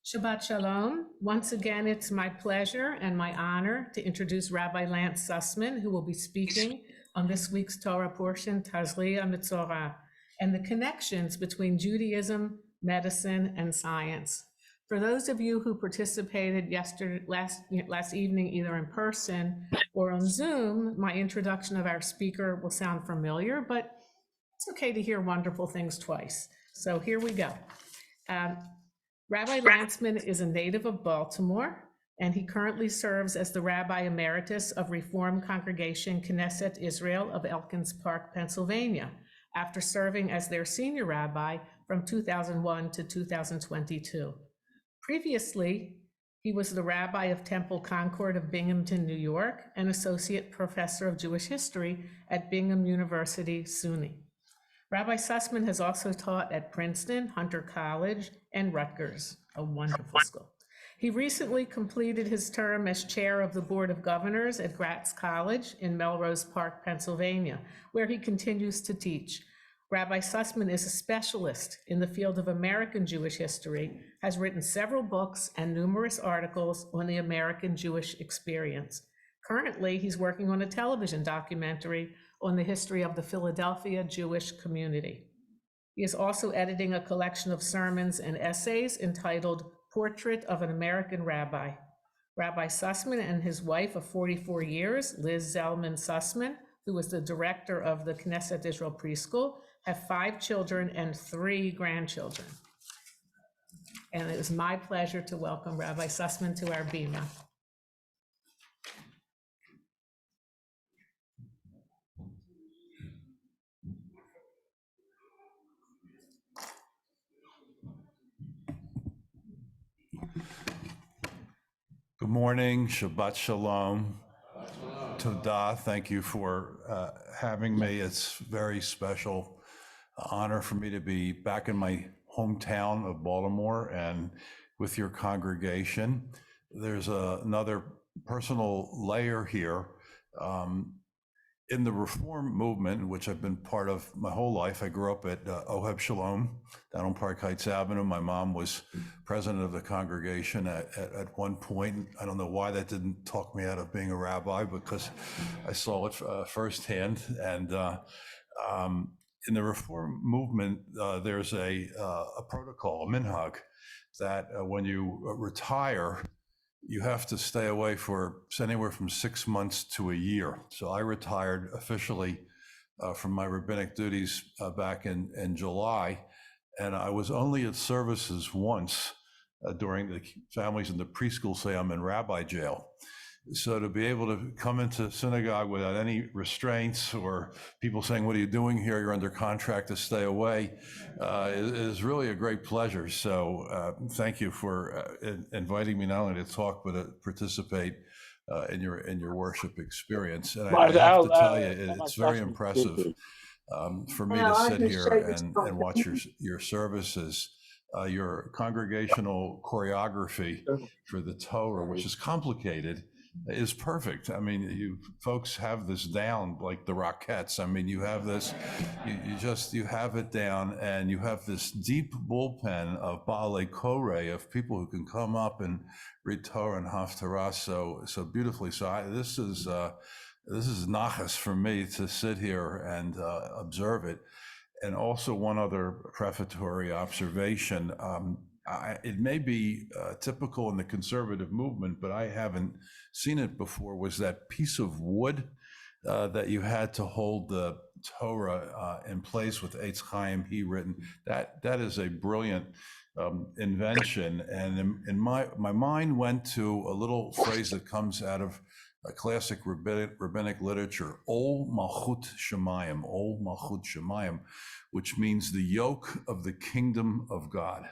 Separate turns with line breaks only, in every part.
Shabbat Shalom. Once again, it's my pleasure and my honor to introduce Rabbi Lance Sussman, who will be speaking on this week's Torah portion, Tazria Mitzorah, and the connections between Judaism, medicine, and science. For those of you who participated last evening, either in person or on Zoom, my introduction of our speaker will sound familiar, but it's okay to hear wonderful things twice. So here we go. Rabbi Lantzman is a native of Baltimore, and he currently serves as the Rabbi Emeritus of Reform Congregation Knesset Israel of Elkins Park, Pennsylvania, after serving as their senior rabbi from 2001 to 2022. Previously, he was the rabbi of Temple Concord of Binghamton, New York, and associate professor of Jewish history at Bingham University, SUNY. Rabbi Sussman has also taught at Princeton, Hunter College, and Rutgers, a wonderful school. He recently completed his term as chair of the Board of Governors at Gratz College in Melrose Park, Pennsylvania, where he continues to teach. Rabbi Sussman is a specialist in the field of American Jewish history, has written several books and numerous articles on the American Jewish experience. Currently, he's working on a television documentary on the history of the Philadelphia Jewish community. He is also editing a collection of sermons and essays entitled Portrait of an American Rabbi. Rabbi Sussman and his wife of 44 years, Liz Zellman Sussman, who is the director of the Knesset Israel Preschool, have 5 children and 3 grandchildren. And it is my pleasure to welcome Rabbi Sussman to our bima.
Good morning, Shabbat Shalom. Todah, thank you for having me. It's a very special honor for me to be back in my hometown of Baltimore and with your congregation. There's another personal layer here. In the Reform movement, which I've been part of my whole life, I grew up at Oheb Shalom down on Park Heights Avenue. My mom was president of the congregation at one point. I don't know why that didn't talk me out of being a rabbi, because I saw it firsthand. And in the Reform movement, there's a protocol, a minhag, that when you retire, you have to stay away for anywhere from 6 months to a year. So I retired officially from my rabbinic duties back in July, and I was only at services once during the families in the preschool say I'm in rabbi jail. So to be able to come into synagogue without any restraints or people saying, what are you doing here? You're under contract to stay away, is really a great pleasure. So thank you for inviting me not only to talk, but to participate in your worship experience. And I have to tell you, it's very impressive for me to sit here and watch your services. Your congregational choreography for the Torah, which is complicated, is perfect. I mean, you folks have this down like the Rockettes. I mean, you have this, you have it down, and you have this deep bullpen of Baalei Koreh, of people who can come up and read Torah and Haftarah so beautifully. So this is nachas for me to sit here and observe it. And also one other prefatory observation. It may be typical in the conservative movement, but I haven't seen it before, was that piece of wood that you had to hold the Torah in place with Eitz Chaim he written. That is a brilliant invention. And in my mind went to a little phrase that comes out of a classic rabbinic literature, Ol Malchut Shemayim, Ol Malchut Shemayim, which means the yoke of the kingdom of God.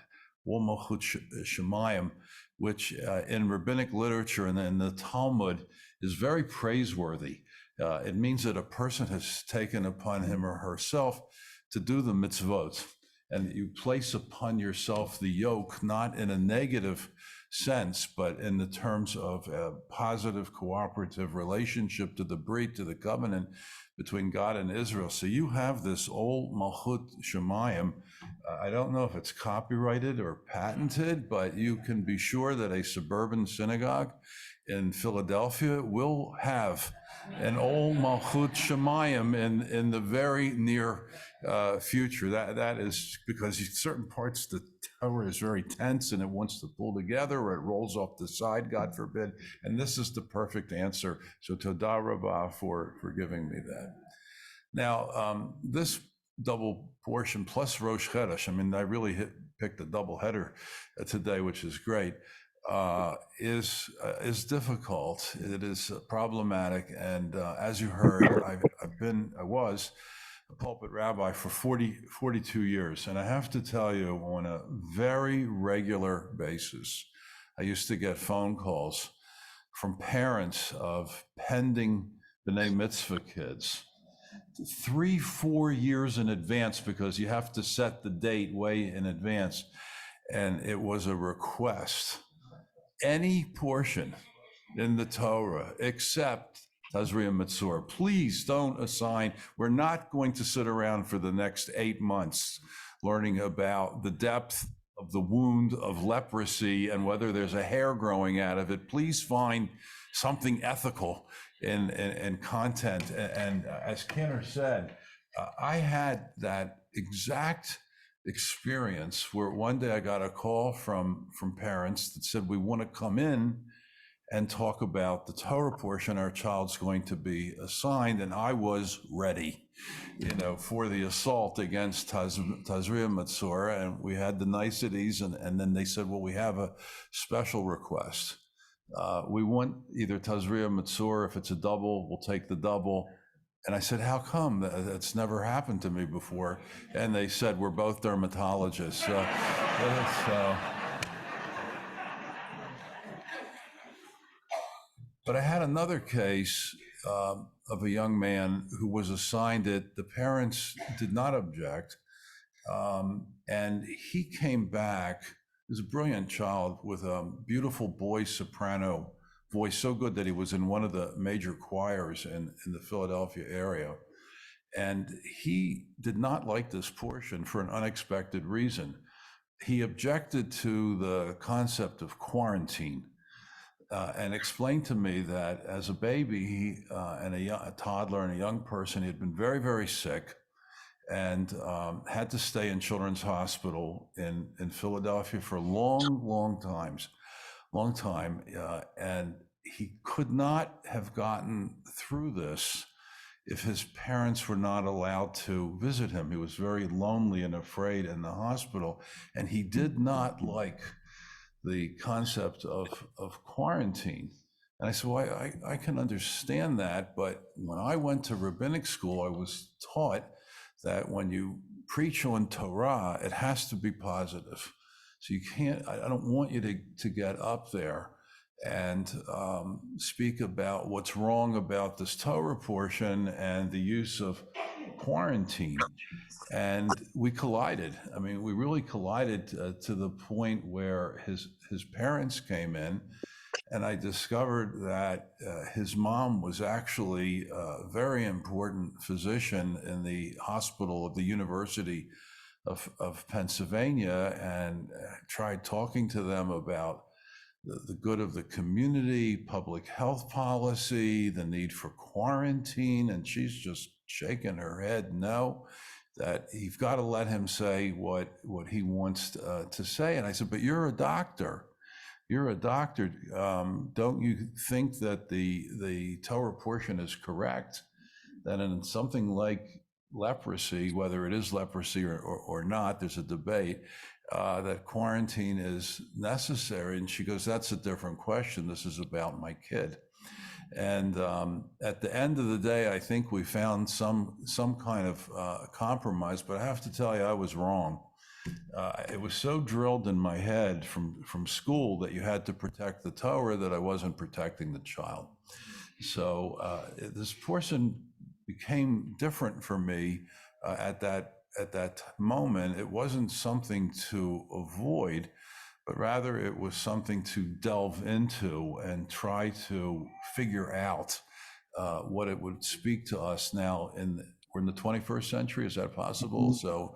Ol Malchut Shemayim, which in rabbinic literature and in the Talmud is very praiseworthy. It means that a person has taken upon him or herself to do the mitzvot, and you place upon yourself the yoke, not in a negative sense, but in the terms of a positive cooperative relationship to the Brit, to the covenant between God and Israel. So you have this old Malchut Shemayim. I don't know if it's copyrighted or patented, but you can be sure that a suburban synagogue in Philadelphia will have an old Malchut Shemayim in the very near future. That is because certain parts of the Torah is very tense and it wants to pull together, or it rolls off the side, God forbid. And this is the perfect answer. So Todah Rabbi for giving me that. Now, this double portion plus Rosh Chodesh, I mean, I really picked a double header today, which is great, is difficult. It is problematic. And as you heard, I was a pulpit rabbi for 42 years. And I have to tell you, on a very regular basis, I used to get phone calls from parents of pending B'nai Mitzvah kids 3-4 years in advance, because you have to set the date way in advance. And it was a request. Any portion in the Torah except Tazria Mitzvah, please don't assign. We're not going to sit around for the next 8 months learning about the depth of the wound of leprosy and whether there's a hair growing out of it. Please find something ethical in content. And as Kenner said, I had that exact experience where one day I got a call from parents that said, we want to come in and talk about the Torah portion our child's going to be assigned. And I was ready, for the assault against Tazria Matzor. And we had the niceties. And then they said, well, we have a special request. We want either Tazria Matzor. If it's a double, we'll take the double. And I said, how come? That's never happened to me before. And they said, we're both dermatologists. But I had another case of a young man who was assigned it. The parents did not object. And he came back. He was a brilliant child with a beautiful boy soprano voice, so good that he was in one of the major choirs in the Philadelphia area. And he did not like this portion for an unexpected reason. He objected to the concept of quarantine. And explained to me that as a baby and a toddler and a young person, he had been very, very sick and had to stay in Children's Hospital in Philadelphia for a long time. And he could not have gotten through this if his parents were not allowed to visit him. He was very lonely and afraid in the hospital, and he did not like the concept of quarantine. And I said, well, I can understand that, but when I went to rabbinic school, I was taught that when you preach on Torah, it has to be positive. So you can't, I don't want you to get up there and speak about what's wrong about this Torah portion and the use of quarantine. And we collided. I mean, we really collided to the point where his parents came in, and I discovered that his mom was actually a very important physician in the hospital of the University of Pennsylvania, and tried talking to them about the good of the community, public health policy, the need for quarantine, and she's just shaking her head no. That you've got to let him say what he wants to say. And I said, but you're a doctor. You're a doctor. Don't you think that the Torah portion is correct? That in something like leprosy, whether it is leprosy or not, there's a debate, that quarantine is necessary. And she goes, that's a different question. This is about my kid. And at the end of the day, I think we found some kind of compromise, but I have to tell you, I was wrong. It was so drilled in my head from school that you had to protect the Torah that I wasn't protecting the child. So this portion became different for me at that moment. It wasn't something to avoid, but rather it was something to delve into and try to figure out what it would speak to us now we're in the 21st century. Is that possible? So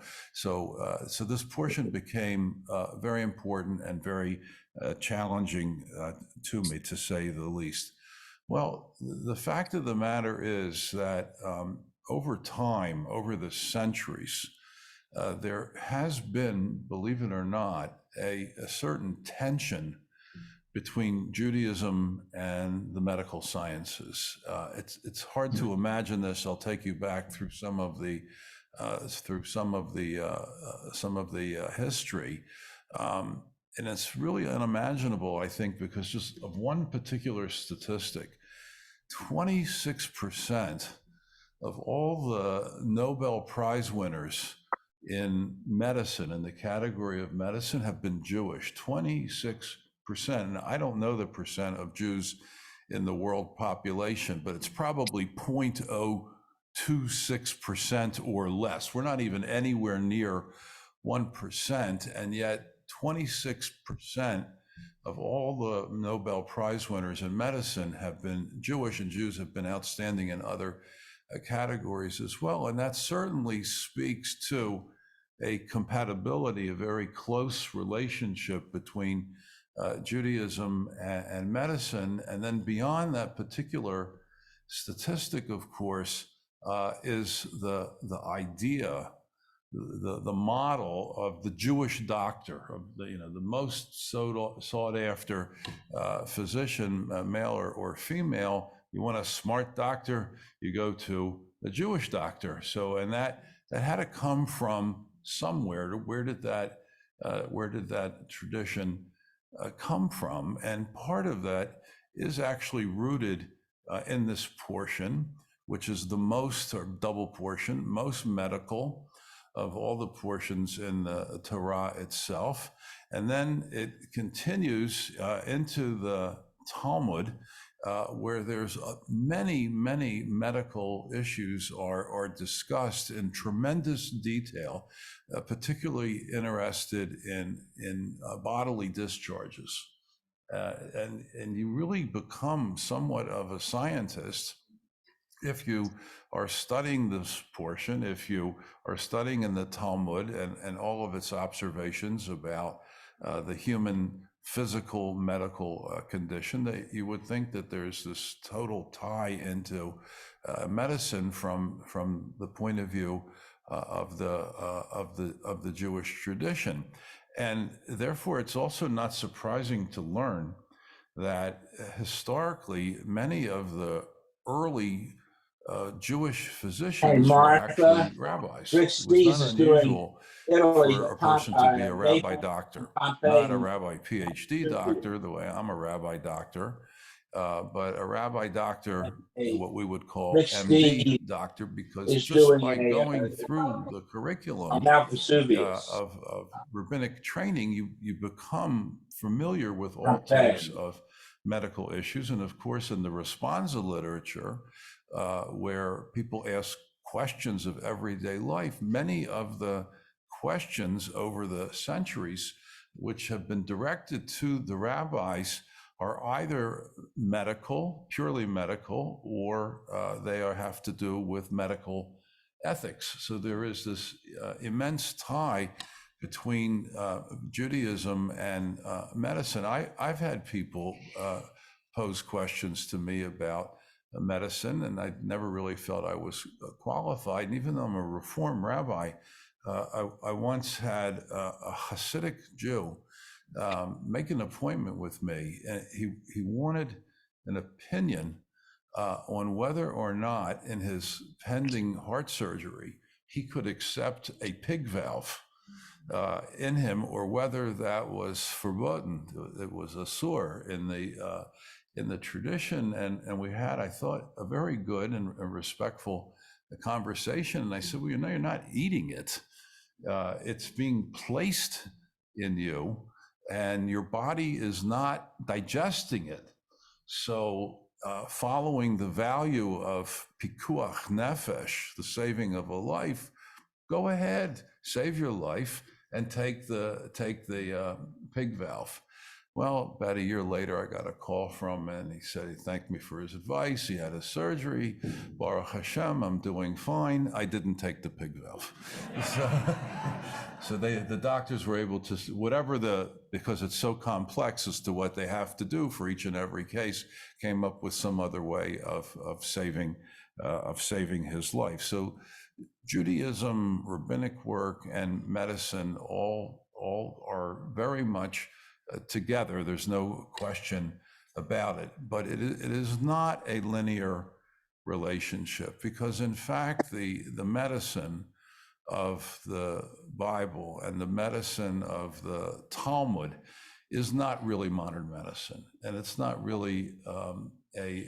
this portion became very important and very challenging to me, to say the least. Well, the fact of the matter is that over time, over the centuries, there has been, believe it or not, a certain tension between Judaism and the medical sciences. It's hard to imagine this. I'll take you back through some of the history, and it's really unimaginable, I think, because just of one particular statistic, 26% of all the Nobel Prize winners in medicine, in the category of medicine, have been Jewish. 26%. And I don't know the percent of Jews in the world population, but it's probably 0.026% or less. We're not even anywhere near 1%, and yet 26% of all the Nobel Prize winners in medicine have been Jewish, and Jews have been outstanding in other categories as well. And that certainly speaks to a compatibility, a very close relationship between Judaism and medicine. And then beyond that particular statistic, of course, is the idea, the model of the Jewish doctor, of the most sought after physician, male or female. You want a smart doctor, you go to a Jewish doctor. So, and that had to come from somewhere. Where did that tradition come from? And part of that is actually rooted in this portion, which is the most, or double portion, most medical of all the portions in the Torah itself. And then it continues into the Talmud, where there's many medical issues are discussed in tremendous detail, particularly interested in bodily discharges. And you really become somewhat of a scientist if you are studying this portion, if you are studying in the Talmud and all of its observations about the human physical medical condition, that you would think that there's this total tie into medicine from the point of view of the Jewish tradition. And therefore, it's also not surprising to learn that historically many of the early Jewish physicians were actually rabbis. It was not unusual for a person to be a rabbi doctor, not a rabbi PhD doctor, the way I'm a rabbi doctor, but a rabbi doctor, what we would call MD doctor, because just by going through the curriculum of rabbinic training, you become familiar with all types of medical issues. And of course, in the responsa literature, where people ask questions of everyday life, many of the questions over the centuries which have been directed to the rabbis are either medical, purely medical, or they have to do with medical ethics. So there is this immense tie between Judaism and medicine. I've had people pose questions to me about medicine, and I never really felt I was qualified. And even though I'm a Reform rabbi, I once had a Hasidic Jew make an appointment with me, and he wanted an opinion on whether or not in his pending heart surgery he could accept a pig valve in him, or whether that was forbidden. It was asur in the tradition. And we had, I thought, a very good and respectful conversation. And I said, well, you're not eating it. It's being placed in you, and your body is not digesting it. So following the value of pikuach nefesh, the saving of a life, go ahead, save your life, and take the pig valve. Well, about a year later, I got a call from him, and he said he thanked me for his advice. He had a surgery. Baruch Hashem, I'm doing fine. I didn't take the pig valve. So the doctors were able to, because it's so complex as to what they have to do for each and every case, came up with some other way of saving his life. So Judaism, rabbinic work, and medicine all are very much together. There's no question about it, but it is not a linear relationship, because in fact the medicine of the Bible and the medicine of the Talmud is not really modern medicine, and it's not really a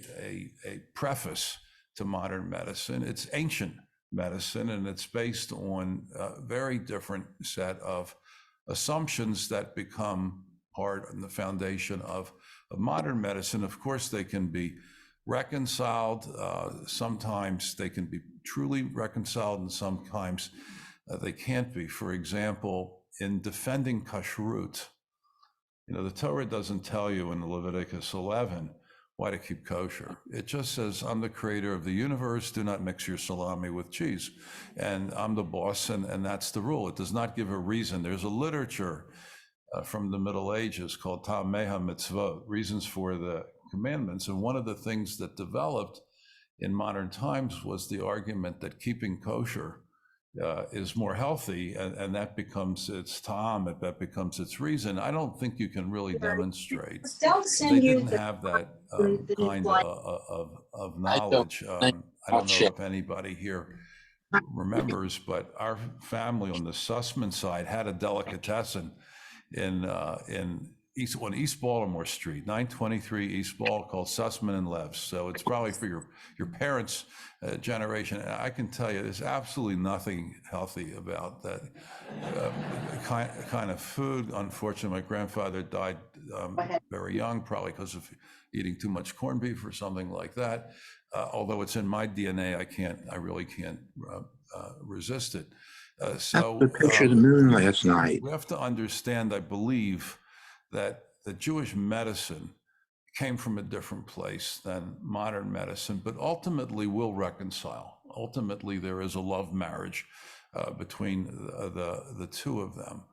preface to modern medicine. It's ancient medicine, and it's based on a very different set of assumptions that become part of the foundation of modern medicine. Of course, they can be reconciled. Sometimes they can be truly reconciled, and sometimes they can't be. For example, in defending kashrut, the Torah doesn't tell you in Leviticus 11 why to keep kosher. It just says, I'm the creator of the universe, do not mix your salami with cheese. And I'm the boss, and that's the rule. It does not give a reason. There's a literature from the Middle Ages called Ta'amei HaMitzvot, reasons for the commandments. And one of the things that developed in modern times was the argument that keeping kosher is more healthy, and that becomes its ta'am, that becomes its reason. I don't think you can really demonstrate. They didn't have that kind of knowledge. I don't know if anybody here remembers, but our family on the Sussman side had a delicatessen in East Baltimore Street, 923 East Ball, called Sussman and Lev's. So it's probably for your parents' generation. I can tell you, there's absolutely nothing healthy about that kind of food. Unfortunately, my grandfather died very young, probably because of eating too much corned beef or something like that. Although it's in my DNA, I really can't resist it. So
the picture of the moon last night.
We have to understand, I believe, that the Jewish medicine came from a different place than modern medicine, but ultimately will reconcile. Ultimately, there is a love marriage between the two of them.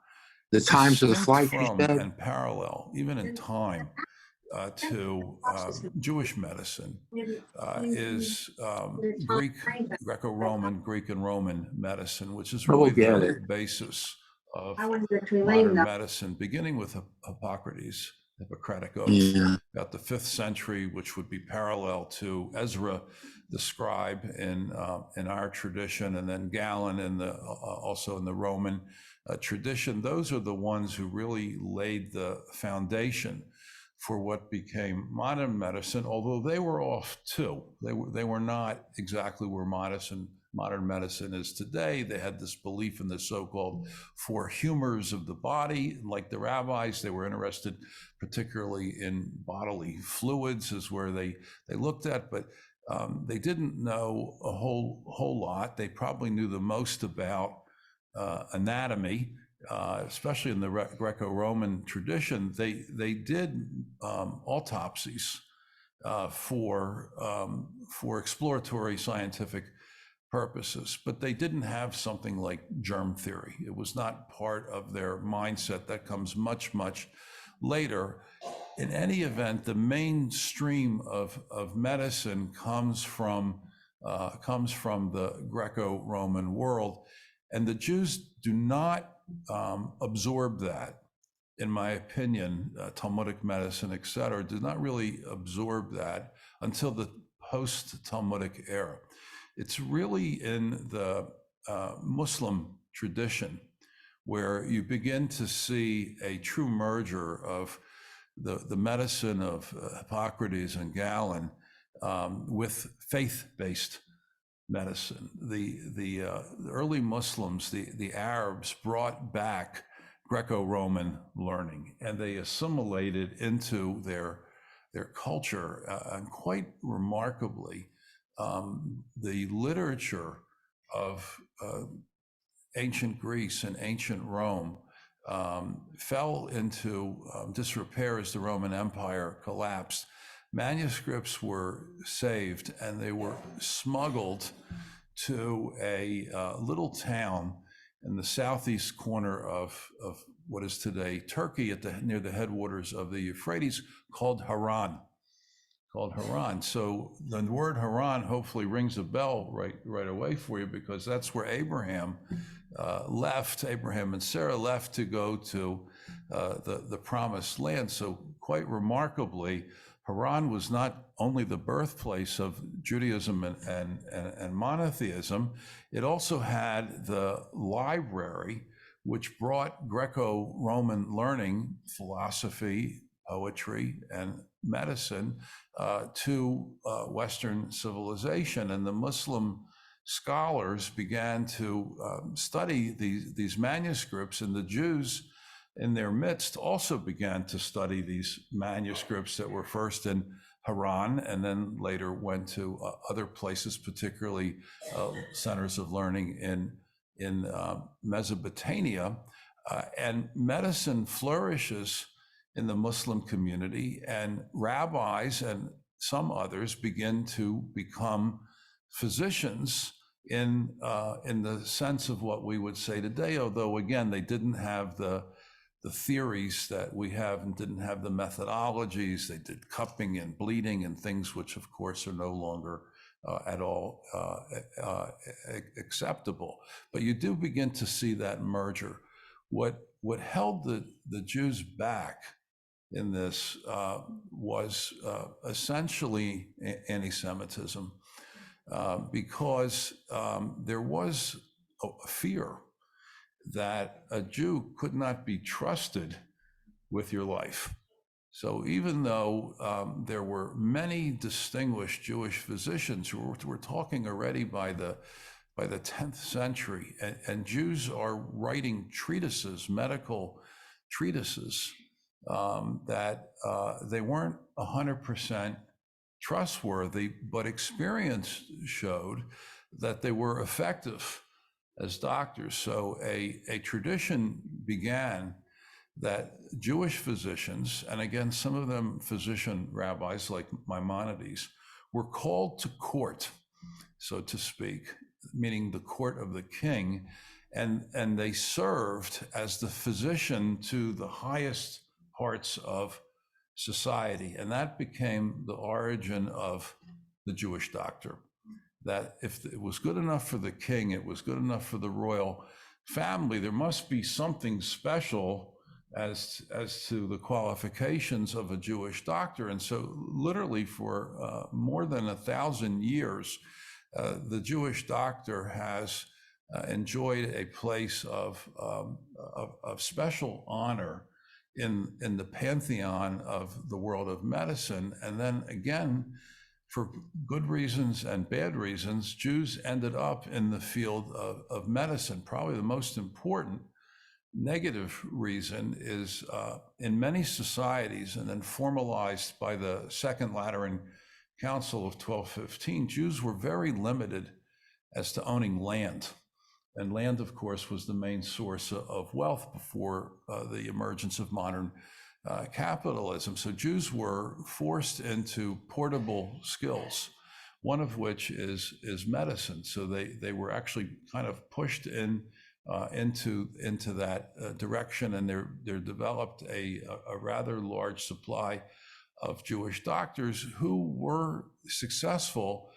The times of the flight,
and parallel, even in time, to Jewish medicine is Greek, Greco-Roman, Greek and Roman medicine, which is really the basis of modern medicine, beginning with Hippocrates, Hippocratic Oath, about the 5th century, which would be parallel to Ezra, the scribe in our tradition, and then Galen also in the Roman tradition. Those are the ones who really laid the foundation for what became modern medicine, although they were off too. They were not exactly where modern medicine is today. They had this belief in the so-called 4 humors of the body. Like the rabbis, they were interested particularly in bodily fluids, is where they looked at, but they didn't know a whole lot. They probably knew the most about anatomy, especially in the Greco-Roman tradition. They did autopsies for exploratory scientific purposes, but they didn't have something like germ theory. It was not part of their mindset. That comes much, much later. In any event, the mainstream of medicine comes from the Greco-Roman world, and the Jews do not absorb that. In my opinion, Talmudic medicine, et cetera, did not really absorb that until the post-Talmudic era. It's really in the Muslim tradition where you begin to see a true merger of the medicine of Hippocrates and Galen with faith-based medicine. The early Muslims, the Arabs, brought back Greco-Roman learning, and they assimilated into their culture, and quite remarkably, the literature of ancient Greece and ancient Rome fell into disrepair as the Roman Empire collapsed. Manuscripts were saved and they were smuggled to a little town in the southeast corner of what is today Turkey, near the headwaters of the Euphrates, called Haran. So the word Haran hopefully rings a bell right away for you, because that's where Abraham and Sarah left to go to the promised land. So quite remarkably, Haran was not only the birthplace of Judaism and monotheism, it also had the library which brought Greco-Roman learning, philosophy, poetry, and medicine to Western civilization. And the Muslim scholars began to study these manuscripts, and the Jews in their midst also began to study these manuscripts that were first in Haran and then later went to other places, particularly centers of learning in Mesopotamia. And medicine flourishes in the Muslim community, and rabbis and some others begin to become physicians in the sense of what we would say today, although again, they didn't have the theories that we have and didn't have the methodologies. They did cupping and bleeding and things which of course are no longer at all acceptable. But you do begin to see that merger. What held the Jews back in this was essentially anti-Semitism, because there was a fear that a Jew could not be trusted with your life. So even though there were many distinguished Jewish physicians who were talking already by the 10th century, and Jews are writing treatises, medical treatises, that they weren't 100% trustworthy, but experience showed that they were effective as doctors. So a tradition began that Jewish physicians, and again, some of them physician rabbis like Maimonides, were called to court, so to speak, meaning the court of the king, and they served as the physician to the highest parts of society. And that became the origin of the Jewish doctor. That if it was good enough for the king, it was good enough for the royal family, there must be something special as to the qualifications of a Jewish doctor. And so literally for more than 1,000 years, the Jewish doctor has enjoyed a place of special honor in the pantheon of the world of medicine. And then again, for good reasons and bad reasons, Jews ended up in the field of medicine. Probably the most important negative reason is in many societies, and then formalized by the Second Lateran Council of 1215, Jews were very limited as to owning land. And land, of course, was the main source of wealth before the emergence of modern capitalism. So Jews were forced into portable skills, one of which is medicine. So they were actually kind of pushed into that direction, and there developed a rather large supply of Jewish doctors who were successful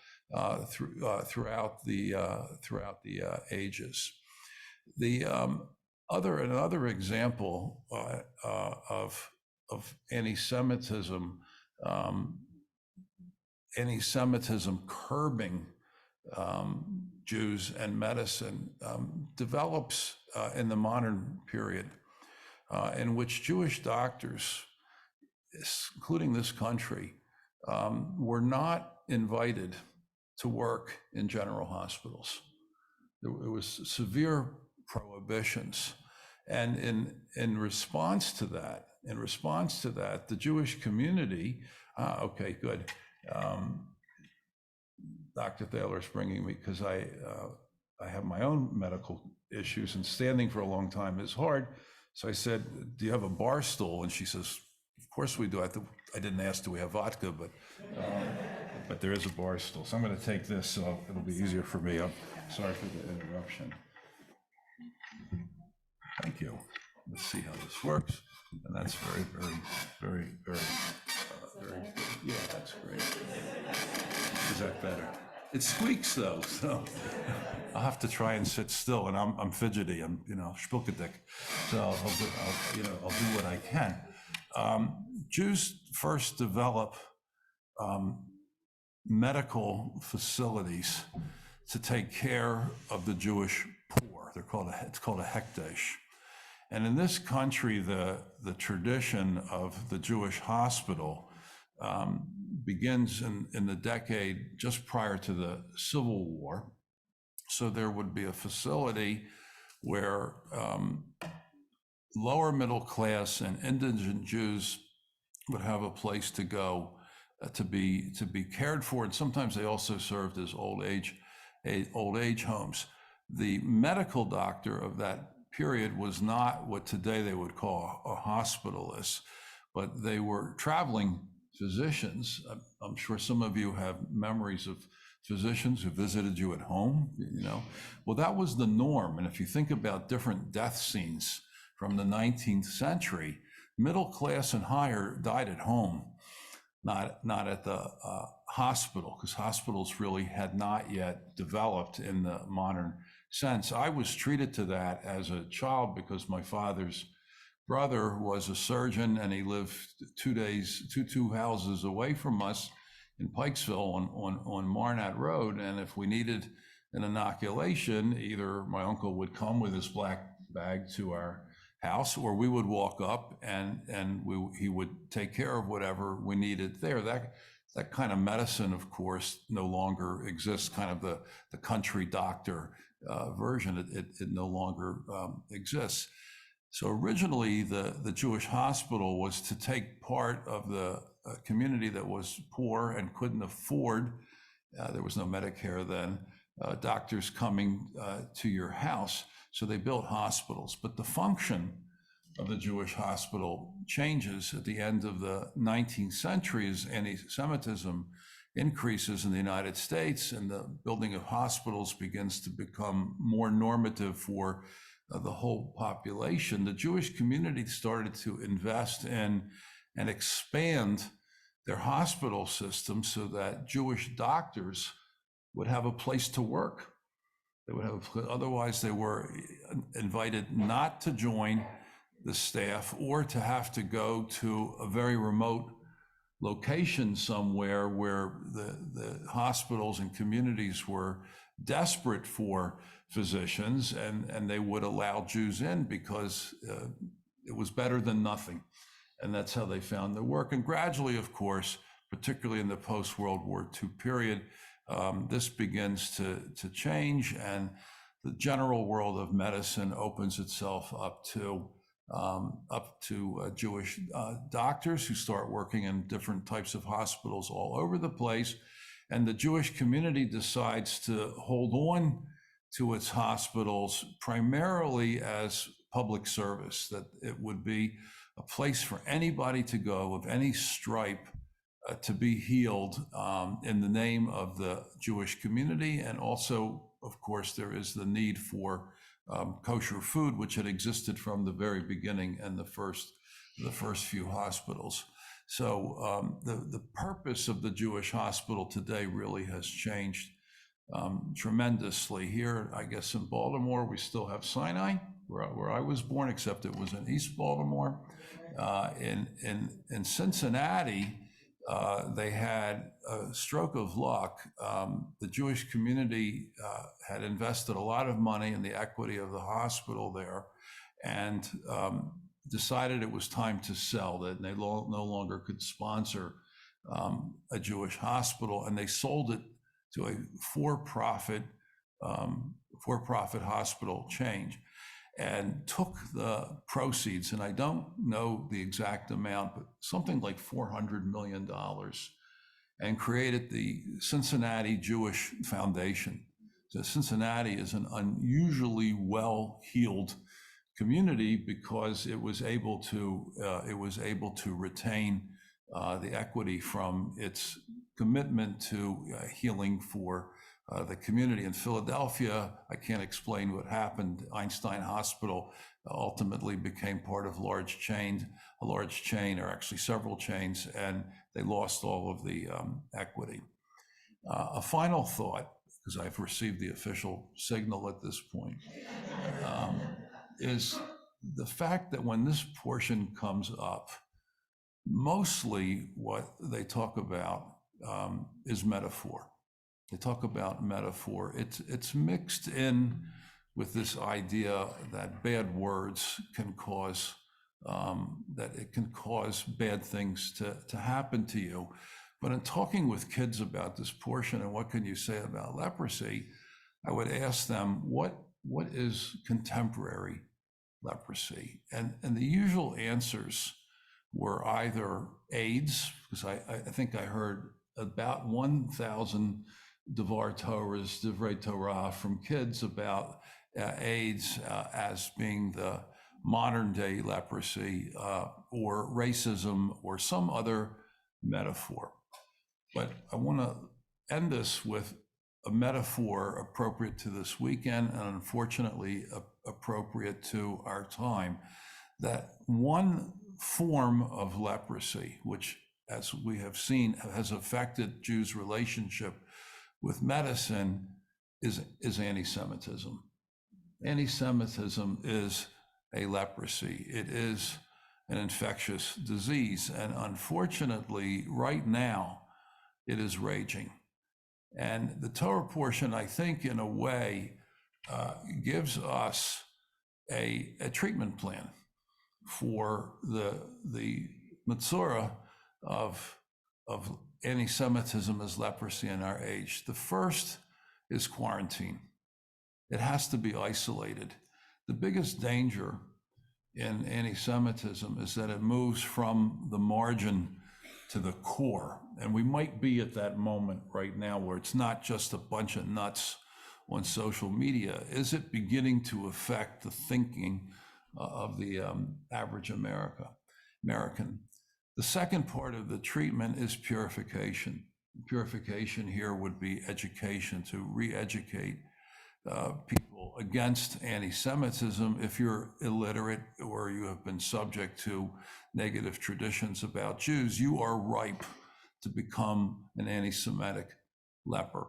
throughout the ages. Another example of anti-Semitism, curbing Jews and medicine, develops in the modern period, in which Jewish doctors, including this country, were not invited to work in general hospitals. There was severe prohibitions. And in response to that, the Jewish community, okay, good. Dr. Thaler's bringing me, because I I have my own medical issues, and standing for a long time is hard. So I said, do you have a bar stool? And she says, of course we do. I didn't ask, do we have vodka? But there is a bar stool. So I'm going to take this, so it'll be easier for me. I'm sorry for the interruption. Thank you. Let's see how this works. And that's very, very, yeah, that's great. Is that better? It squeaks though, so I'll have to try and sit still, and I'm fidgety. I'm, spilkedick. So I'll do what I can. Jews first develop medical facilities to take care of the Jewish poor. It's called a hekdesh. And in this country, the tradition of the Jewish hospital begins in the decade just prior to the Civil War. So there would be a facility where lower middle class and indigent Jews would have a place to go to be cared for, and sometimes they also served as old age homes. The medical doctor of that period was not what today they would call a hospitalist, but they were traveling physicians. I'm sure some of you have memories of physicians who visited you at home, Well, that was the norm. And if you think about different death scenes from the 19th century, middle class and higher died at home, not at the hospital, because hospitals really had not yet developed in the modern sense. I was treated to that as a child because my father's brother was a surgeon, and he lived two houses away from us in Pikesville on Marnat Road. And if we needed an inoculation, either my uncle would come with his black bag to our house, or we would walk up and he would take care of whatever we needed there. That kind of medicine, of course, no longer exists. Kind of the country doctor version, it no longer exists. So originally, the Jewish hospital was to take part of the community that was poor and couldn't afford, there was no Medicare then, doctors coming to your house. So they built hospitals. But the function of the Jewish hospital changes at the end of the 19th century as anti-Semitism increases in the United States, and the building of hospitals begins to become more normative for the whole population. The Jewish community started to invest in and expand their hospital system so that Jewish doctors would have a place to work. Otherwise, they were invited not to join the staff or to have to go to a very remote location somewhere where the hospitals and communities were desperate for physicians, and they would allow Jews in because it was better than nothing. And that's how they found their work. And gradually, of course, particularly in the post-World War II period, this begins to change, and the general world of medicine opens itself up to Jewish doctors who start working in different types of hospitals all over the place. And the Jewish community decides to hold on to its hospitals primarily as public service, that it would be a place for anybody to go of any stripe to be healed in the name of the Jewish community. And also, of course, there is the need for kosher food, which had existed from the very beginning and the first few hospitals. So the purpose of the Jewish hospital today really has changed tremendously. Here, I guess in Baltimore, we still have Sinai, where I was born, except it was in East Baltimore. In Cincinnati, they had a stroke of luck. The Jewish community had invested a lot of money in the equity of the hospital there, and decided it was time to sell, that they no longer could sponsor a Jewish hospital, and they sold it to a for-profit hospital chain, and took the proceeds, and I don't know the exact amount, but something like $400 million, and created the Cincinnati Jewish Foundation. Cincinnati is an unusually well-heeled community because it was able to retain the equity from its commitment to healing for the community. In Philadelphia, I can't explain what happened. Einstein Hospital ultimately became part of a large chain, or actually several chains, and they lost all of the equity. A final thought, because I've received the official signal at this point, is the fact that when this portion comes up, mostly what they talk about is metaphor. They talk about metaphor. It's mixed in with this idea that bad words can cause bad things to happen to you. But in talking with kids about this portion and what can you say about leprosy, I would ask them, what is contemporary leprosy? And the usual answers were either AIDS, because I think I heard about 1,000 divrei Torah from kids about AIDS as being the modern day leprosy, or racism, or some other metaphor. But I want to end this with a metaphor appropriate to this weekend and unfortunately appropriate to our time, that one form of leprosy, which, as we have seen, has affected Jews' relationship with medicine, is anti-Semitism. Anti-Semitism is a leprosy. It is an infectious disease. And unfortunately, right now, it is raging. And the Torah portion, I think, in a way, gives us a treatment plan for the Metzora of anti-Semitism as leprosy in our age. The first is quarantine. It has to be isolated. The biggest danger in anti-Semitism is that it moves from the margin to the core. And we might be at that moment right now where it's not just a bunch of nuts on social media. Is it beginning to affect the thinking of the average American? The second part of the treatment is purification. Purification here would be education, to re-educate people against anti-Semitism. If you're illiterate or you have been subject to negative traditions about Jews, you are ripe to become an anti-Semitic leper.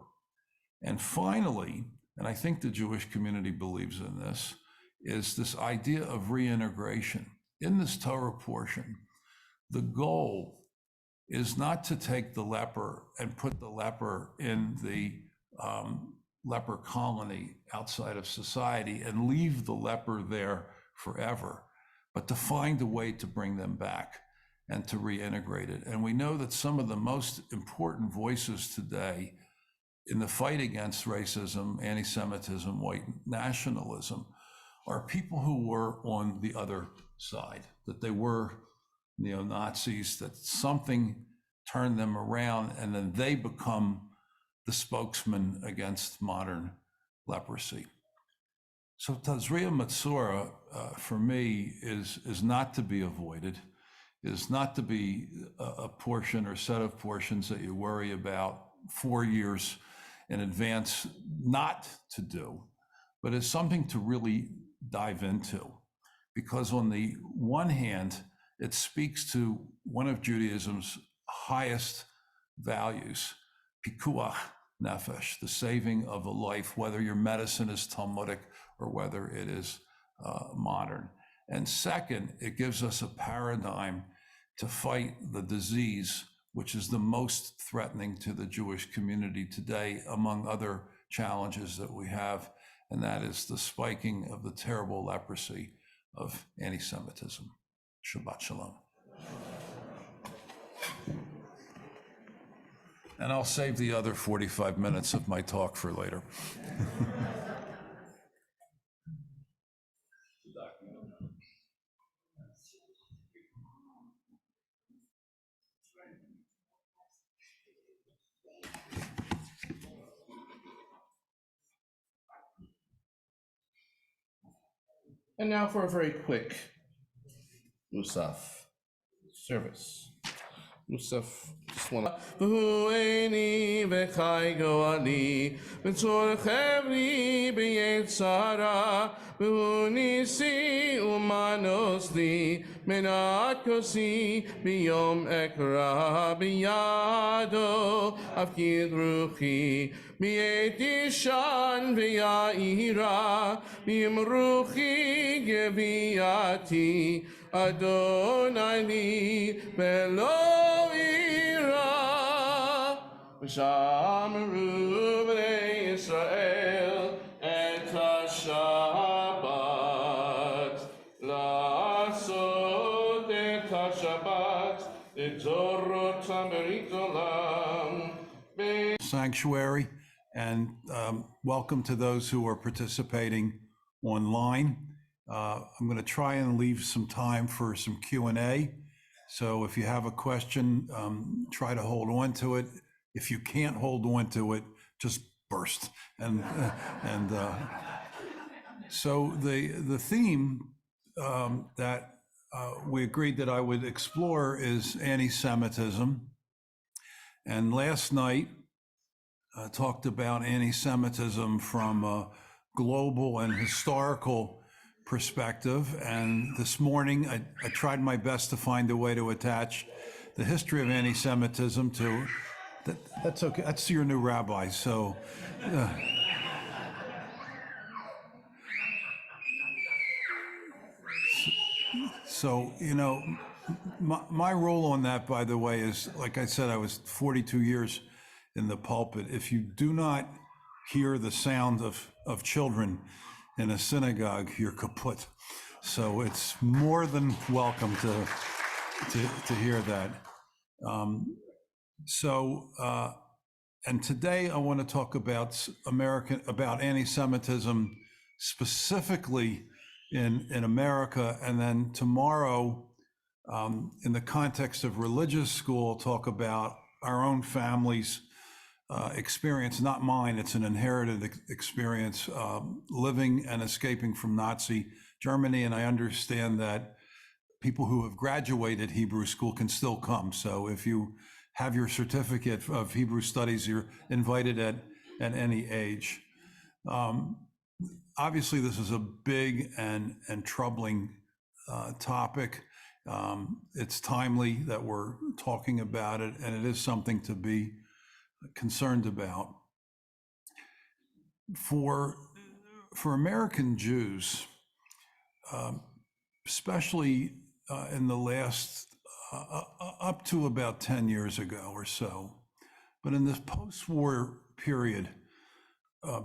And finally, and I think the Jewish community believes in this, is this idea of reintegration. In this Torah portion, the goal is not to take the leper and put the leper in the leper colony outside of society and leave the leper there forever, but to find a way to bring them back and to reintegrate it. And we know that some of the most important voices today in the fight against racism, anti-Semitism, white nationalism, are people who were on the other side, that they were neo-Nazis, that something turned them around, and then they become the spokesman against modern leprosy. So Tazria Metzora, for me, is not to be avoided, is not to be a portion or set of portions that you worry about 4 years in advance not to do, but is something to really dive into. Because on the one hand, it speaks to one of Judaism's highest values, pikuach nefesh, the saving of a life, whether your medicine is Talmudic or whether it is modern. And second, it gives us a paradigm to fight the disease, which is the most threatening to the Jewish community today, among other challenges that we have, and that is the spiking of the terrible leprosy of anti-Semitism. Shabbat Shalom. And I'll save the other 45 minutes of my talk for later.
And now for a very quick Musaf service. Musaf, just one. V'hu'eni v'chai go'ali v'tzor chevri b'yetzara v'hu-nisi u'manosli menat kosi b'yom ekra b'yado afkid ruchi b'yet ishan v'ya'ira b'yimruchi geviati Adonai li velo ira v'shamru b'nei Yisrael et ha-shabbat la'asot et ha-shabbat l'torot ha'merit olam
Sanctuary, and welcome to those who are participating online. I'm going to try and leave some time for some Q&A. So if you have a question, try to hold on to it. If you can't hold on to it, just burst. So the theme that we agreed that I would explore is anti-Semitism. And last night talked about anti-Semitism from a global and historical perspective. And this morning, I tried my best to find a way to attach the history of anti-Semitism to, that's okay, that's your new rabbi, so. So, you know, my role on that, by the way, is, like I said, I was 42 years in the pulpit. If you do not hear the sound of children in a synagogue, you're kaput. So it's more than welcome to hear that. And today I want to talk about anti-Semitism specifically in America, and then tomorrow, in the context of religious school, talk about our own families' experience, not mine, it's an inherited experience, living and escaping from Nazi Germany. And I understand that people who have graduated Hebrew school can still come. So if you have your certificate of Hebrew studies, you're invited at any age. Obviously, this is a big and troubling topic. It's timely that we're talking about it, and it is something to be concerned about. For American Jews, especially in the last, up to about 10 years ago or so, but in this post-war period,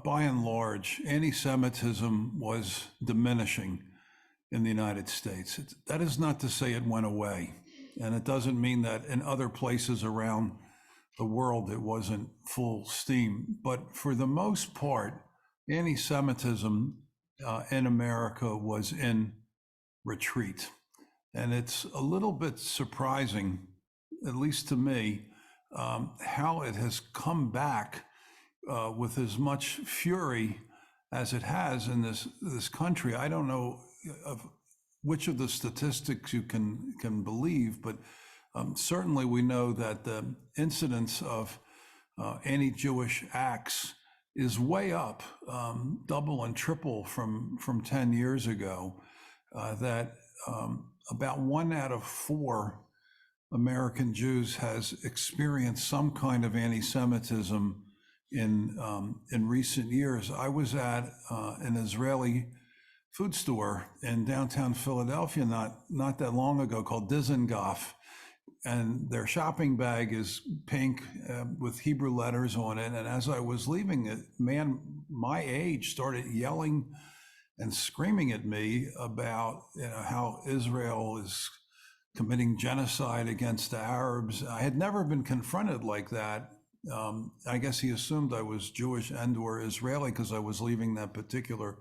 by and large, anti-Semitism was diminishing in the United States. That is not to say it went away, and it doesn't mean that in other places around the world it wasn't full steam. But for the most part, anti-Semitism in America was in retreat. And it's a little bit surprising, at least to me, how it has come back with as much fury as it has in this country. I don't know of which of the statistics you can believe, but certainly we know that the incidence of anti-Jewish acts is way up, double and triple from 10 years ago. That about 1 out of 4 American Jews has experienced some kind of anti-Semitism in recent years. I was at an Israeli food store in downtown Philadelphia not that long ago called Dizengoff, and their shopping bag is pink with Hebrew letters on it. And as I was leaving, it, man my age started yelling and screaming at me about how Israel is committing genocide against the Arabs. I had never been confronted like that. I guess he assumed I was Jewish and or Israeli because I was leaving that particular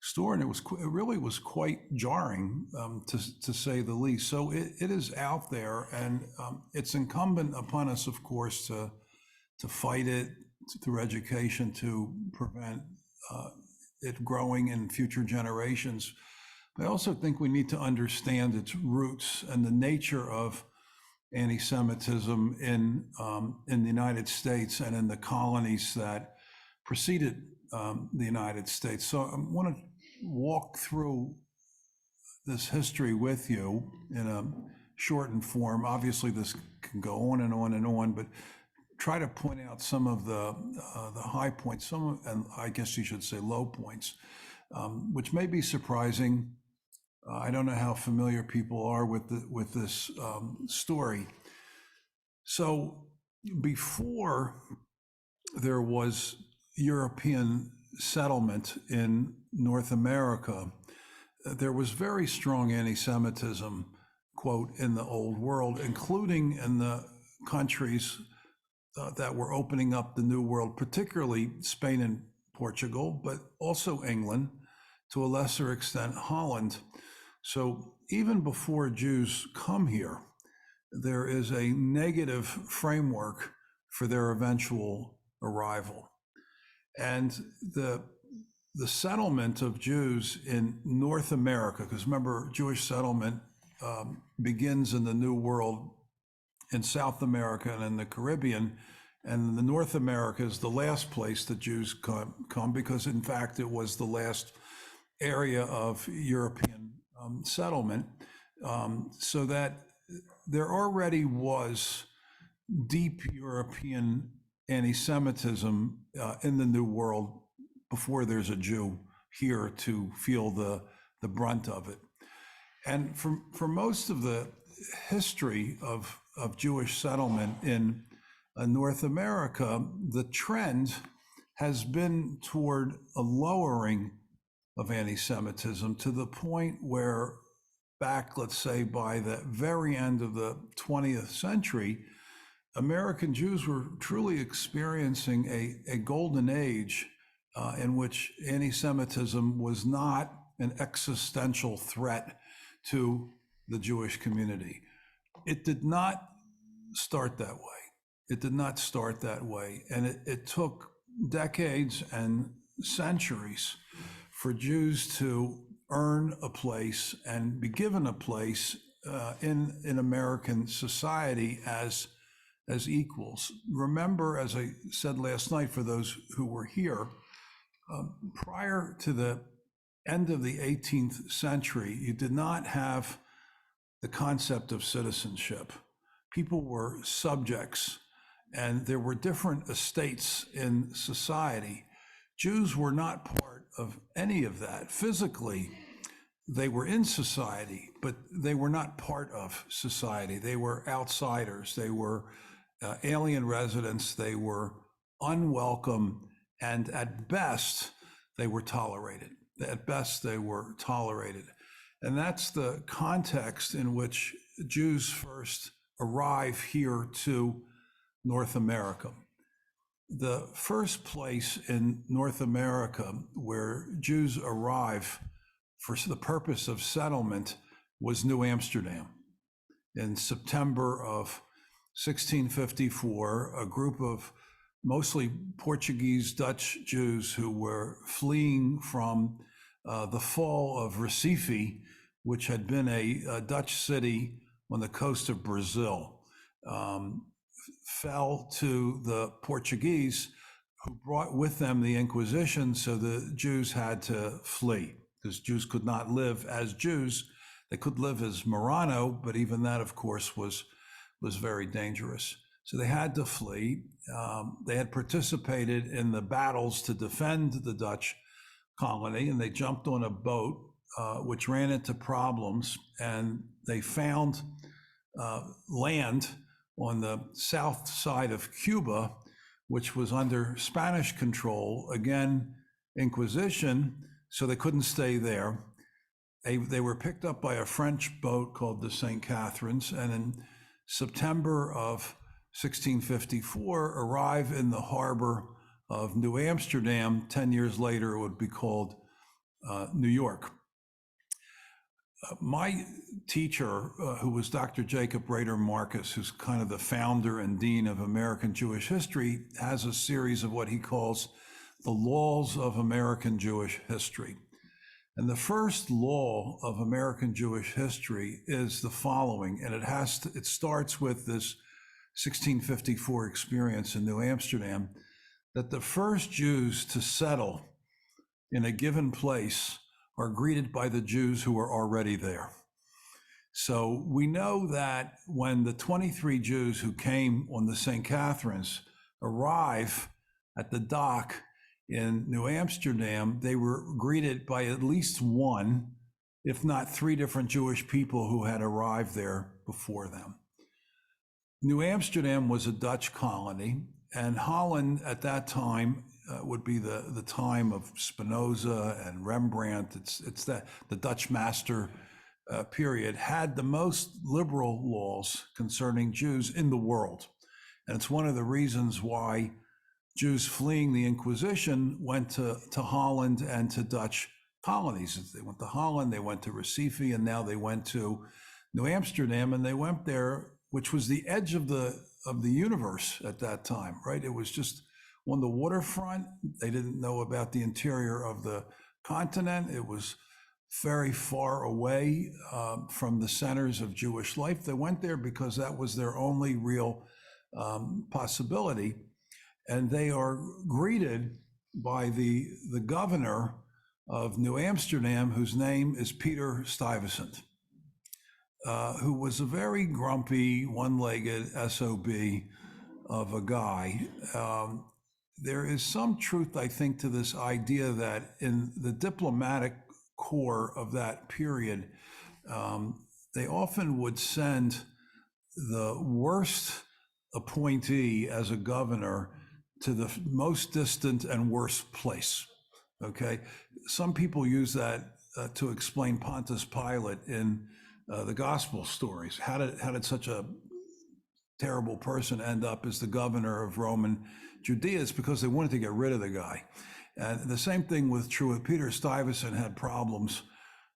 store, and it really was quite jarring, to say the least. So it is out there, and it's incumbent upon us, of course, to fight it through education to prevent it growing in future generations. I also think we need to understand its roots and the nature of anti-Semitism in the United States and in the colonies that preceded the United States. So I want to walk through this history with you in a shortened form. Obviously, this can go on and on and on, but try to point out some of the high points, and I guess you should say low points, which may be surprising. I don't know how familiar people are with this story. So before there was European settlement in North America, there was very strong anti-Semitism, quote, in the old world, including in the countries that were opening up the New World, particularly Spain and Portugal, but also England, to a lesser extent, Holland. So even before Jews come here, there is a negative framework for their eventual arrival. And the settlement of Jews in North America, because remember, Jewish settlement begins in the New World in South America and in the Caribbean, and the North America is the last place that Jews come because, in fact, it was the last area of European settlement, so that there already was deep European anti-Semitism in the New World before there's a Jew here to feel the brunt of it. And for most of the history of Jewish settlement in North America, the trend has been toward a lowering of anti-Semitism to the point where back, let's say, by the very end of the 20th century, American Jews were truly experiencing a golden age in which anti-Semitism was not an existential threat to the Jewish community. It did not start that way. It did not start that way. And it took decades and centuries for Jews to earn a place and be given a place in American society as equals. Remember, as I said last night, for those who were here, prior to the end of the 18th century, you did not have the concept of citizenship. People were subjects, and there were different estates in society. Jews were not part of any of that. Physically, they were in society, but they were not part of society. They were outsiders. They were alien residents. They were unwelcome, and at best, they were tolerated. At best, they were tolerated. And that's the context in which Jews first arrive here to North America. The first place in North America where Jews arrive for the purpose of settlement was New Amsterdam. In September of 1654, a group of mostly Portuguese Dutch Jews who were fleeing from the fall of Recife, which had been a Dutch city on the coast of Brazil, fell to the Portuguese, who brought with them the Inquisition, so the Jews had to flee, because Jews could not live as Jews. They could live as Marrano, but even that, of course, was very dangerous. So they had to flee. They had participated in the battles to defend the Dutch colony, and they jumped on a boat, which ran into problems, and they found land on the south side of Cuba, which was under Spanish control, again, Inquisition, so they couldn't stay there. They were picked up by a French boat called the St. Catharines, and in September of 1654, arrive in the harbor of New Amsterdam. 10 years later, it would be called New York. My teacher, who was Dr. Jacob Rader Marcus, who's kind of the founder and dean of American Jewish history, has a series of what he calls the laws of American Jewish history. And the first law of American Jewish history is the following, and it starts with this 1654 experience in New Amsterdam, that the first Jews to settle in a given place are greeted by the Jews who are already there. So we know that when the 23 Jews who came on the St. Catherine's arrive at the dock in New Amsterdam, they were greeted by at least one, if not three different Jewish people who had arrived there before them. New Amsterdam was a Dutch colony, and Holland at that time would be the time of Spinoza and Rembrandt. It's that the Dutch master period had the most liberal laws concerning Jews in the world. And it's one of the reasons why Jews fleeing the Inquisition went to Holland and to Dutch colonies. They went to Holland, they went to Recife, and now they went to New Amsterdam, and they went there, which was the edge of the universe at that time, right? It was just on the waterfront. They didn't know about the interior of the continent. It was very far away from the centers of Jewish life. They went there because that was their only real possibility. And they are greeted by the governor of New Amsterdam, whose name is Peter Stuyvesant, who was a very grumpy, one-legged SOB of a guy. There is some truth, I think, to this idea that in the diplomatic corps of that period, they often would send the worst appointee as a governor to the most distant and worst place, okay? Some people use that to explain Pontius Pilate in the gospel stories. How did such a terrible person end up as the governor of Roman Judea? It's because they wanted to get rid of the guy. And the same thing was true with Peter Stuyvesant. Had problems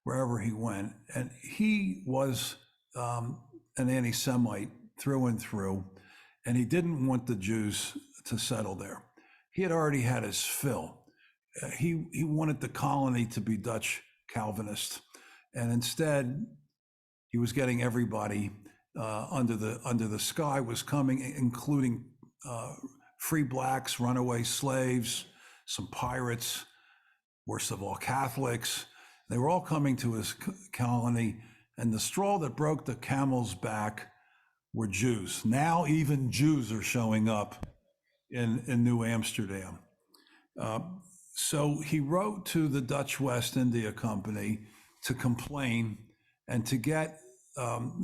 wherever he went. And he was an anti-Semite through and through, and he didn't want the Jews to settle there. He had already had his fill. He wanted the colony to be Dutch Calvinist, and instead he was getting everybody under the sky was coming, including free blacks, runaway slaves, some pirates, worst of all, Catholics. They were all coming to his colony, and the straw that broke the camel's back were Jews. Now even Jews are showing up in New Amsterdam. So he wrote to the Dutch West India Company to complain and to get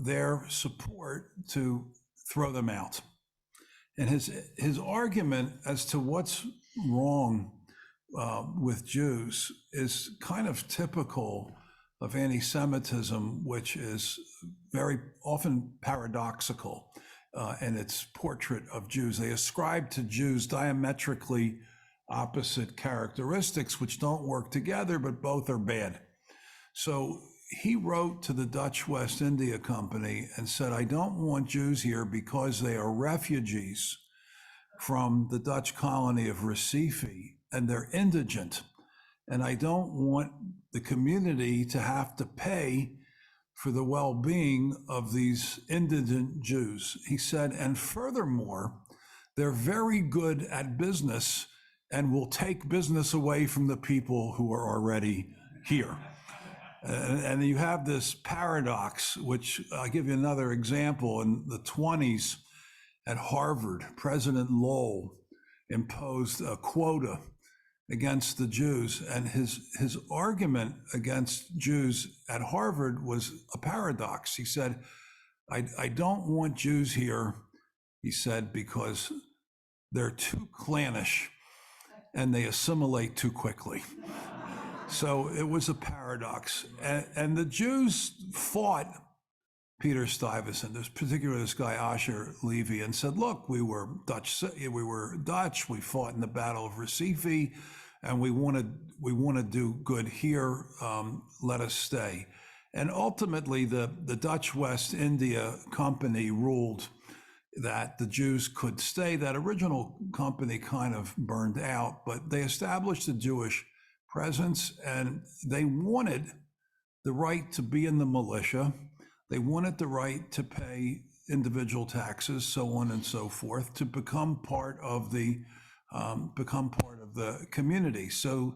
their support to throw them out. And his argument as to what's wrong with Jews is kind of typical of anti-Semitism, which is very often paradoxical in its portrait of Jews. They ascribe to Jews diametrically opposite characteristics which don't work together, but both are bad. So he wrote to the Dutch West India Company and said, I don't want Jews here because they are refugees from the Dutch colony of Recife, and they're indigent. And I don't want the community to have to pay for the well-being of these indigent Jews. He said, and furthermore, they're very good at business and will take business away from the people who are already here. And you have this paradox, which I'll give you another example. In the 20s at Harvard, President Lowell imposed a quota against the Jews. And his argument against Jews at Harvard was a paradox. He said, I don't want Jews here, he said, because they're too clannish and they assimilate too quickly. So it was a paradox. And the Jews fought Peter Stuyvesant, particularly this guy Asher Levy, and said, look, we were Dutch, we fought in the Battle of Recife, and we want to do good here, let us stay. And ultimately, the Dutch West India Company ruled that the Jews could stay. That original company kind of burned out, but they established a Jewish presence, and they wanted the right to be in the militia. They wanted the right to pay individual taxes, so on and so forth, to become part of the community. So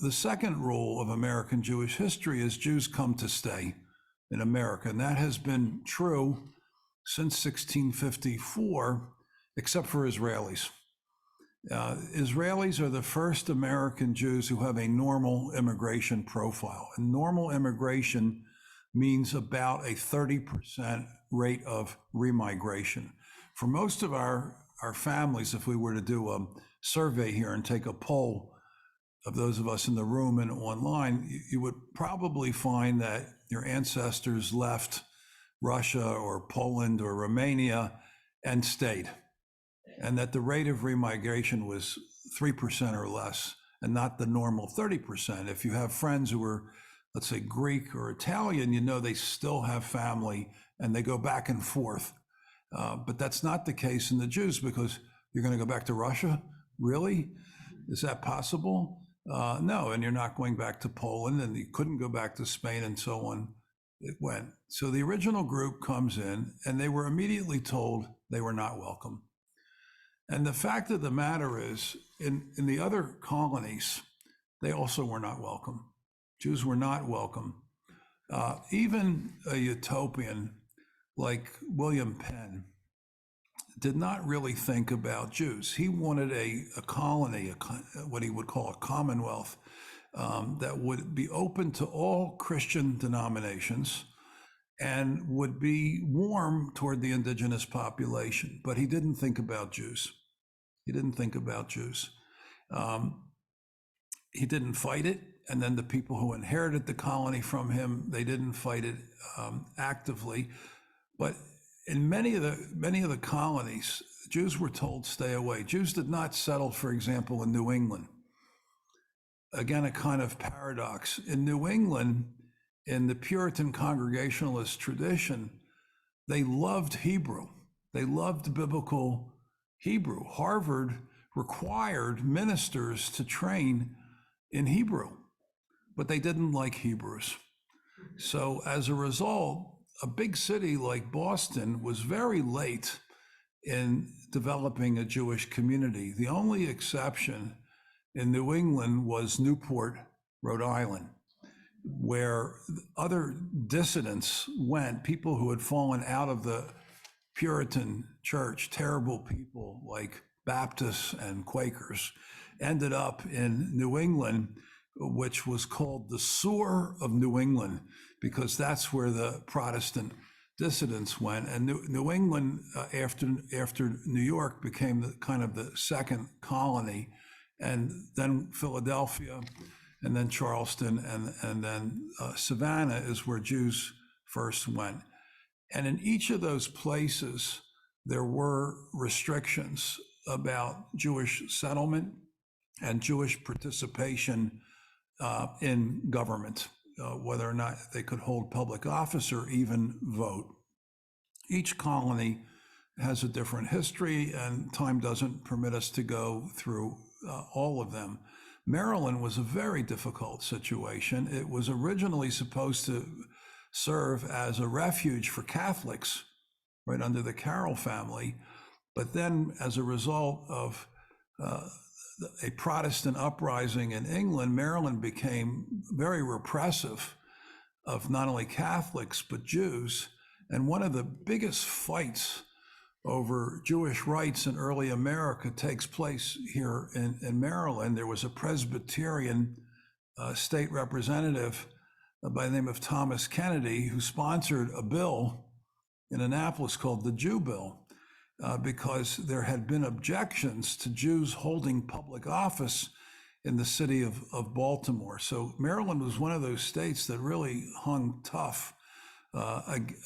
the second rule of American Jewish history is Jews come to stay in America, and that has been true since 1654, except for Israelis. Israelis are the first American Jews who have a normal immigration profile. And normal immigration means about a 30% rate of remigration. For most of our families, if we were to do a survey here and take a poll of those of us in the room and online, you would probably find that your ancestors left Russia or Poland or Romania and stayed, and that the rate of remigration was 3% or less, and not the normal 30%. If you have friends who are, let's say, Greek or Italian, you know they still have family and they go back and forth. But that's not the case in the Jews, because you're going to go back to Russia? Really? Is that possible? No, and you're not going back to Poland, and you couldn't go back to Spain, and so on. It went. So the original group comes in, and they were immediately told they were not welcome. And the fact of the matter is, in the other colonies, they also were not welcome. Jews were not welcome. Even a utopian like William Penn did not really think about Jews. He wanted a colony, what he would call a commonwealth, that would be open to all Christian denominations and would be warm toward the indigenous population. But he didn't think about Jews. He didn't think about Jews. He didn't fight it. And then the people who inherited the colony from him, they didn't fight it actively. But in many of the colonies, Jews were told stay away. Jews did not settle, for example, in New England. Again, a kind of paradox. In New England, in the Puritan Congregationalist tradition, they loved Hebrew. They loved biblical Hebrew. Harvard required ministers to train in Hebrew, but they didn't like Hebrews. So as a result, a big city like Boston was very late in developing a Jewish community. The only exception in New England was Newport, Rhode Island, where other dissidents went, people who had fallen out of the Puritan church, terrible people like Baptists and Quakers, ended up in New England, which was called the Sewer of New England, because that's where the Protestant dissidents went. And New England, after New York, became the kind of the second colony, and then Philadelphia, and then Charleston, and then Savannah is where Jews first went. And in each of those places, there were restrictions about Jewish settlement and Jewish participation in government, whether or not they could hold public office or even vote. Each colony has a different history, and time doesn't permit us to go through all of them. Maryland was a very difficult situation. It was originally supposed to serve as a refuge for Catholics, right under the Carroll family. But then, as a result of a Protestant uprising in England, Maryland became very repressive of not only Catholics, but Jews. And one of the biggest fights over Jewish rights in early America takes place here in Maryland. There was a Presbyterian state representative by the name of Thomas Kennedy who sponsored a bill in Annapolis called the Jew Bill, because there had been objections to Jews holding public office in the city of Baltimore. So Maryland was one of those states that really hung tough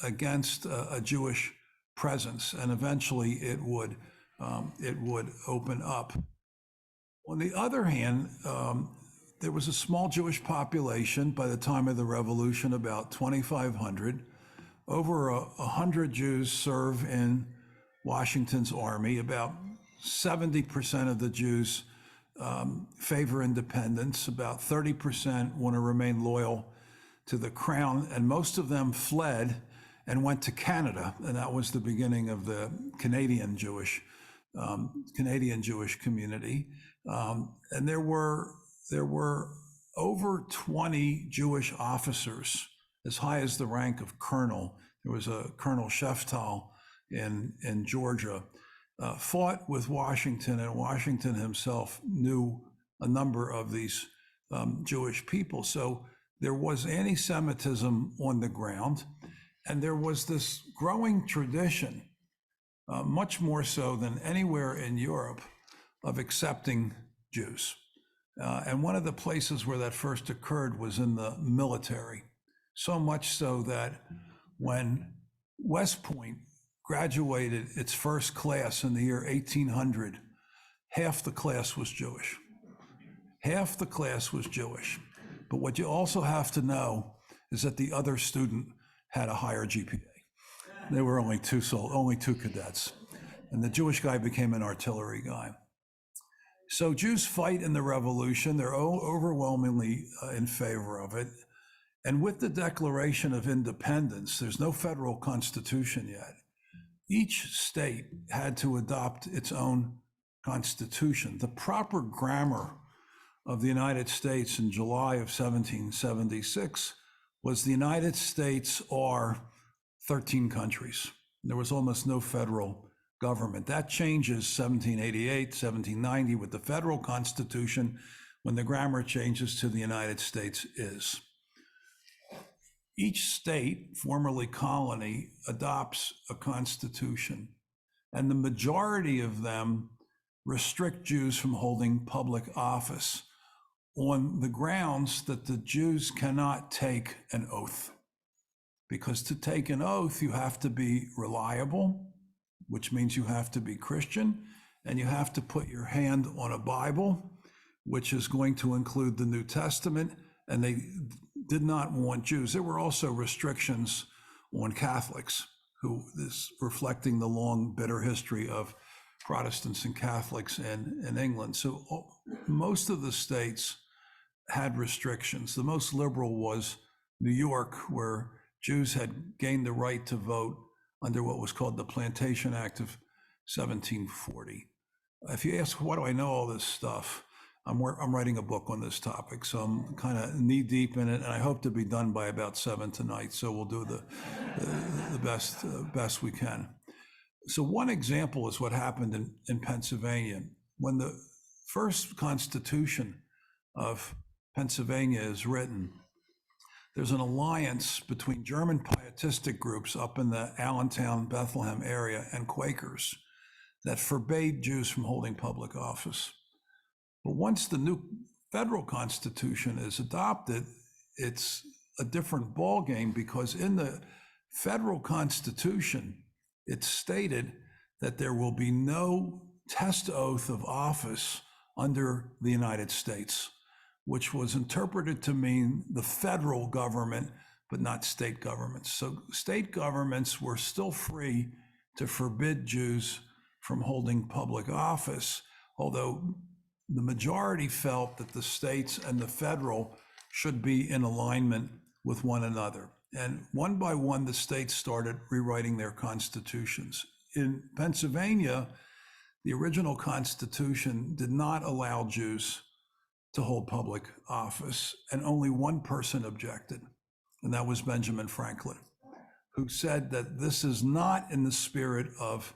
against a Jewish presence, and eventually it would open up. On the other hand, there was a small Jewish population by the time of the Revolution, about 2,500. Over 100 Jews serve in Washington's army. About 70% of the Jews favor independence. About 30% want to remain loyal to the crown, and most of them fled and went to Canada, and that was the beginning of the Canadian Jewish community. And there were over 20 Jewish officers, as high as the rank of colonel. There was a Colonel Sheftal in Georgia, fought with Washington, and Washington himself knew a number of these Jewish people. So there was anti-Semitism on the ground, and there was this growing tradition, much more so than anywhere in Europe, of accepting Jews. And one of the places where that first occurred was in the military, so much so that when West Point graduated its first class in the year 1800, half the class was Jewish. Half the class was Jewish. But what you also have to know is that the other student had a higher GPA. There were only two cadets. And the Jewish guy became an artillery guy. So Jews fight in the revolution. They're overwhelmingly in favor of it. And with the Declaration of Independence, there's no federal constitution yet. Each state had to adopt its own constitution. The proper grammar of the United States in July of 1776 was the United States are 13 countries. There was almost no federal government. That changes 1788, 1790 with the federal constitution, when the grammar changes to the United States is. Each state, formerly colony, adopts a constitution, and the majority of them restrict Jews from holding public office on the grounds that the Jews cannot take an oath. Because to take an oath, you have to be reliable, which means you have to be Christian, and you have to put your hand on a Bible, which is going to include the New Testament, and they did not want Jews. There were also restrictions on Catholics, who is reflecting the long, bitter history of Protestants and Catholics in England. So most of the states had restrictions. The most liberal was New York, where Jews had gained the right to vote under what was called the Plantation Act of 1740. If you ask, why do I know all this stuff? I'm writing a book on this topic, so I'm kind of knee deep in it, and I hope to be done by about 7 tonight. So we'll do the best we can. So one example is what happened in Pennsylvania. When the first Constitution of Pennsylvania is written, there's an alliance between German pietistic groups up in the Allentown, Bethlehem area and Quakers that forbade Jews from holding public office. But once the new federal constitution is adopted, it's a different ballgame, because in the federal constitution, it's stated that there will be no test oath of office under the United States, which was interpreted to mean the federal government, but not state governments. So state governments were still free to forbid Jews from holding public office, although the majority felt that the states and the federal should be in alignment with one another. And one by one, the states started rewriting their constitutions. In Pennsylvania, the original constitution did not allow Jews to hold public office, and only one person objected, and that was Benjamin Franklin, who said that this is not in the spirit of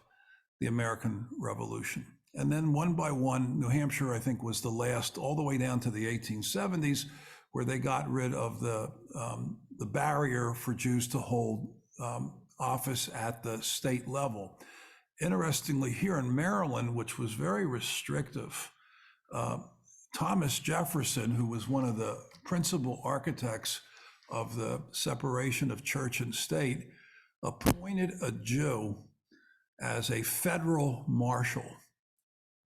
the American Revolution. And then one by one, New Hampshire, I think, was the last, all the way down to the 1870s, where they got rid of the barrier for Jews to hold office at the state level. Interestingly, here in Maryland, which was very restrictive, Thomas Jefferson, who was one of the principal architects of the separation of church and state, appointed a Jew as a federal marshal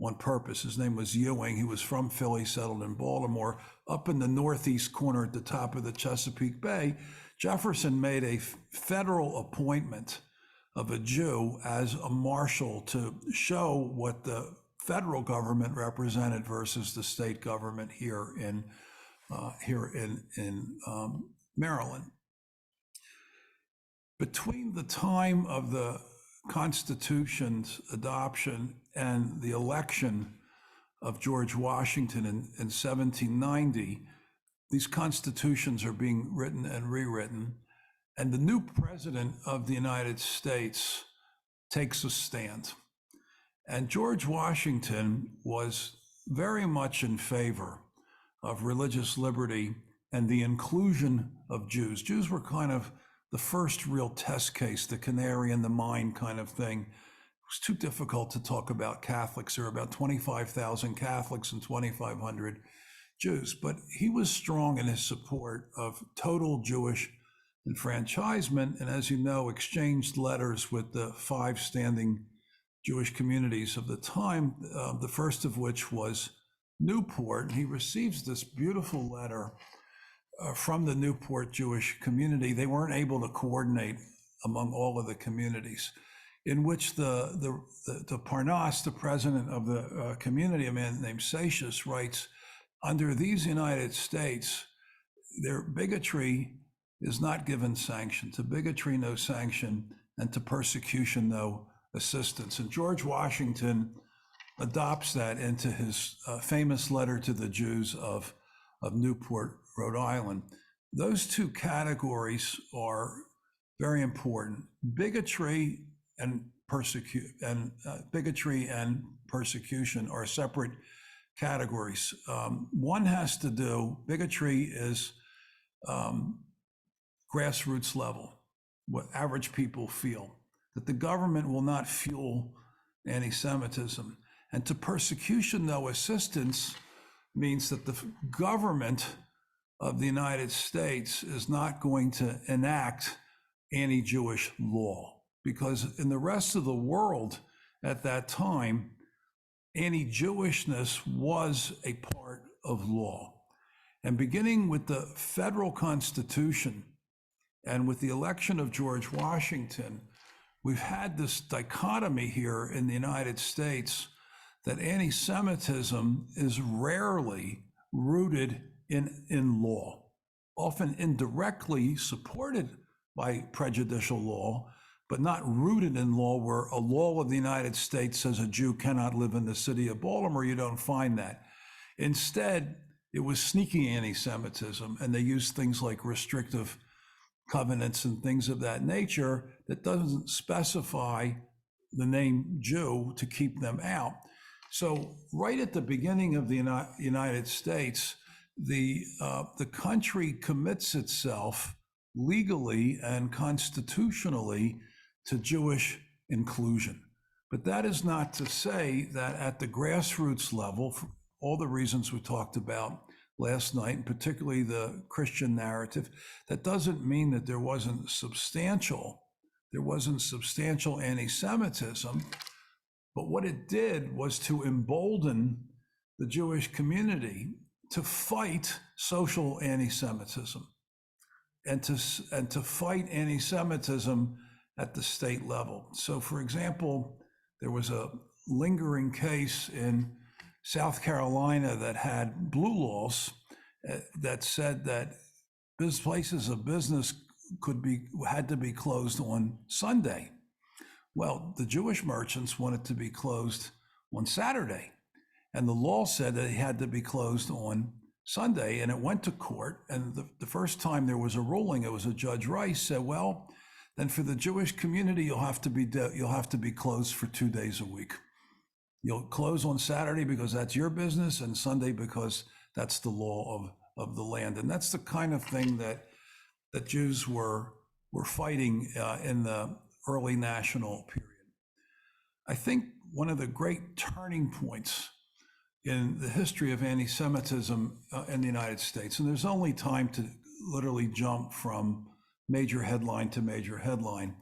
on purpose. His name was Ewing. He was from Philly, settled in Baltimore, up in the northeast corner at the top of the Chesapeake Bay. Jefferson made a federal appointment of a Jew as a marshal to show what the federal government represented versus the state government here in Maryland. Between the time of the Constitution's adoption and the election of George Washington in 1790, these constitutions are being written and rewritten, and the new president of the United States takes a stand. And George Washington was very much in favor of religious liberty and the inclusion of Jews. Jews were kind of the first real test case, the canary in the mine kind of thing. It was too difficult to talk about Catholics. There are about 25,000 Catholics and 2,500 Jews, but he was strong in his support of total Jewish enfranchisement, and as you know, exchanged letters with the 5 standing Jewish communities of the time, the first of which was Newport. He receives this beautiful letter from the Newport Jewish community. They weren't able to coordinate among all of the communities, in which the Parnas, the president of the community, a man named Satius, writes, under these United States, their bigotry is not given sanction. To bigotry, no sanction, and to persecution, no assistance. And George Washington adopts that into his famous letter to the Jews of Newport, Rhode Island. Those two categories are very important. Bigotry and persecution are separate categories. One has to do, bigotry is grassroots level, what average people feel, that the government will not fuel anti-Semitism. And to persecution, no assistance means that the government of the United States is not going to enact anti-Jewish law, because in the rest of the world at that time, anti-Jewishness was a part of law. And beginning with the federal Constitution and with the election of George Washington, we've had this dichotomy here in the United States that anti-Semitism is rarely rooted in law, often indirectly supported by prejudicial law, but not rooted in law, where a law of the United States says a Jew cannot live in the city of Baltimore. You don't find that. Instead, it was sneaky anti-Semitism, and they used things like restrictive covenants and things of that nature that doesn't specify the name Jew to keep them out. So right at the beginning of the United States, the country commits itself legally and constitutionally to Jewish inclusion. But that is not to say that at the grassroots level, for all the reasons we talked about last night, and particularly the Christian narrative, that doesn't mean that there wasn't substantial anti-Semitism. But what it did was to embolden the Jewish community to fight social anti-Semitism and to fight anti-Semitism at the state level. So, for example, there was a lingering case in South Carolina that had blue laws that said that places of business had to be closed on Sunday. Well, the Jewish merchants wanted to be closed on Saturday, and the law said that it had to be closed on Sunday, and it went to court. And the first time there was a ruling, it was a Judge Rice said, well, then for the Jewish community, you'll have to be closed for 2 days a week. You'll close on Saturday because that's your business, and Sunday because that's the law of the land. And that's the kind of thing that Jews were fighting in the early national period. I think one of the great turning points in the history of anti-Semitism in the United States, and there's only time to literally jump from major headline to major headline,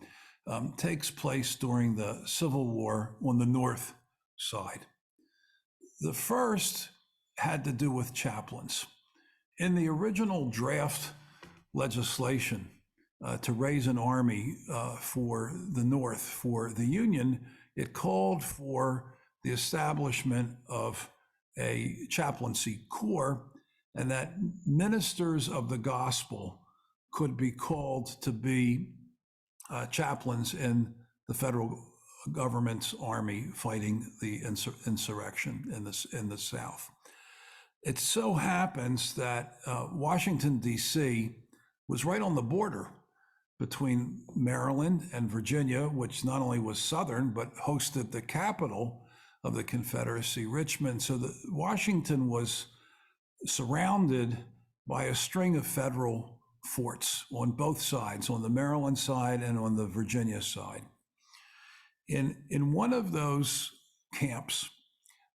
takes place during the Civil War on the North side. The first had to do with chaplains. In the original draft legislation to raise an army for the North, for the Union, it called for the establishment of a chaplaincy corps, and that ministers of the gospel could be called to be chaplains in the federal government's army fighting the insurrection in the South. It so happens that Washington, D.C. was right on the border between Maryland and Virginia, which not only was Southern, but hosted the capital of the Confederacy, Richmond. So Washington was surrounded by a string of federal forts on both sides, on the Maryland side and on the Virginia side. In one of those camps,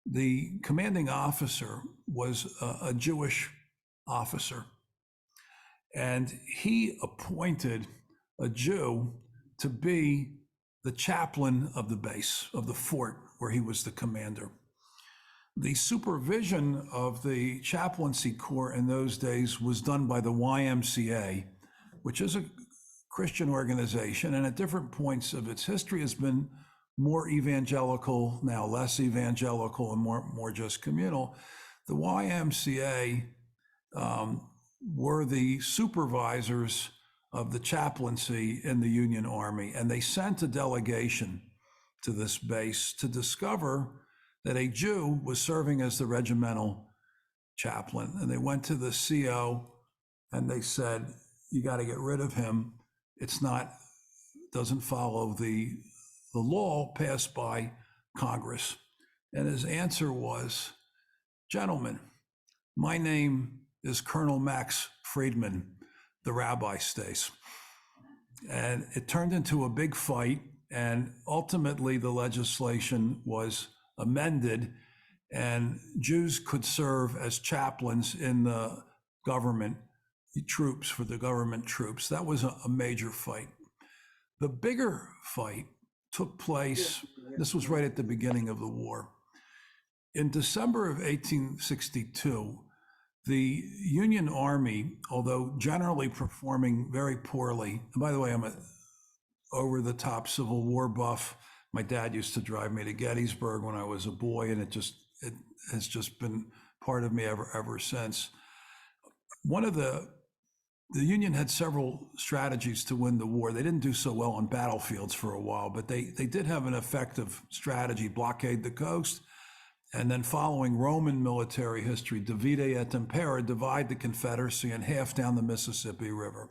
the commanding officer was a Jewish officer, and he appointed a Jew to be the chaplain of the base, of the fort where he was the commander. The supervision of the chaplaincy corps in those days was done by the YMCA, which is a Christian organization, and at different points of its history has been more evangelical, now less evangelical, and more just communal. The YMCA were the supervisors of the chaplaincy in the Union Army, and they sent a delegation to this base to discover that a Jew was serving as the regimental chaplain. And they went to the CO and they said, you got to get rid of him. Doesn't follow the law passed by Congress. And his answer was, gentlemen, my name is Colonel Max Friedman, the Rabbi stays. And it turned into a big fight, and ultimately the legislation was amended, and Jews could serve as chaplains in the government troops, for the government troops. That was a major fight. The bigger fight took place, this was right at the beginning of the war. In December of 1862, the Union Army, although generally performing very poorly, and by the way, I'm an over-the-top Civil War buff. My dad used to drive me to Gettysburg when I was a boy, and it has just been part of me ever since. The Union had several strategies to win the war. They didn't do so well on battlefields for a while, but they did have an effective strategy: blockade the coast, and then, following Roman military history, divide et impera, divide the Confederacy in half down the Mississippi River.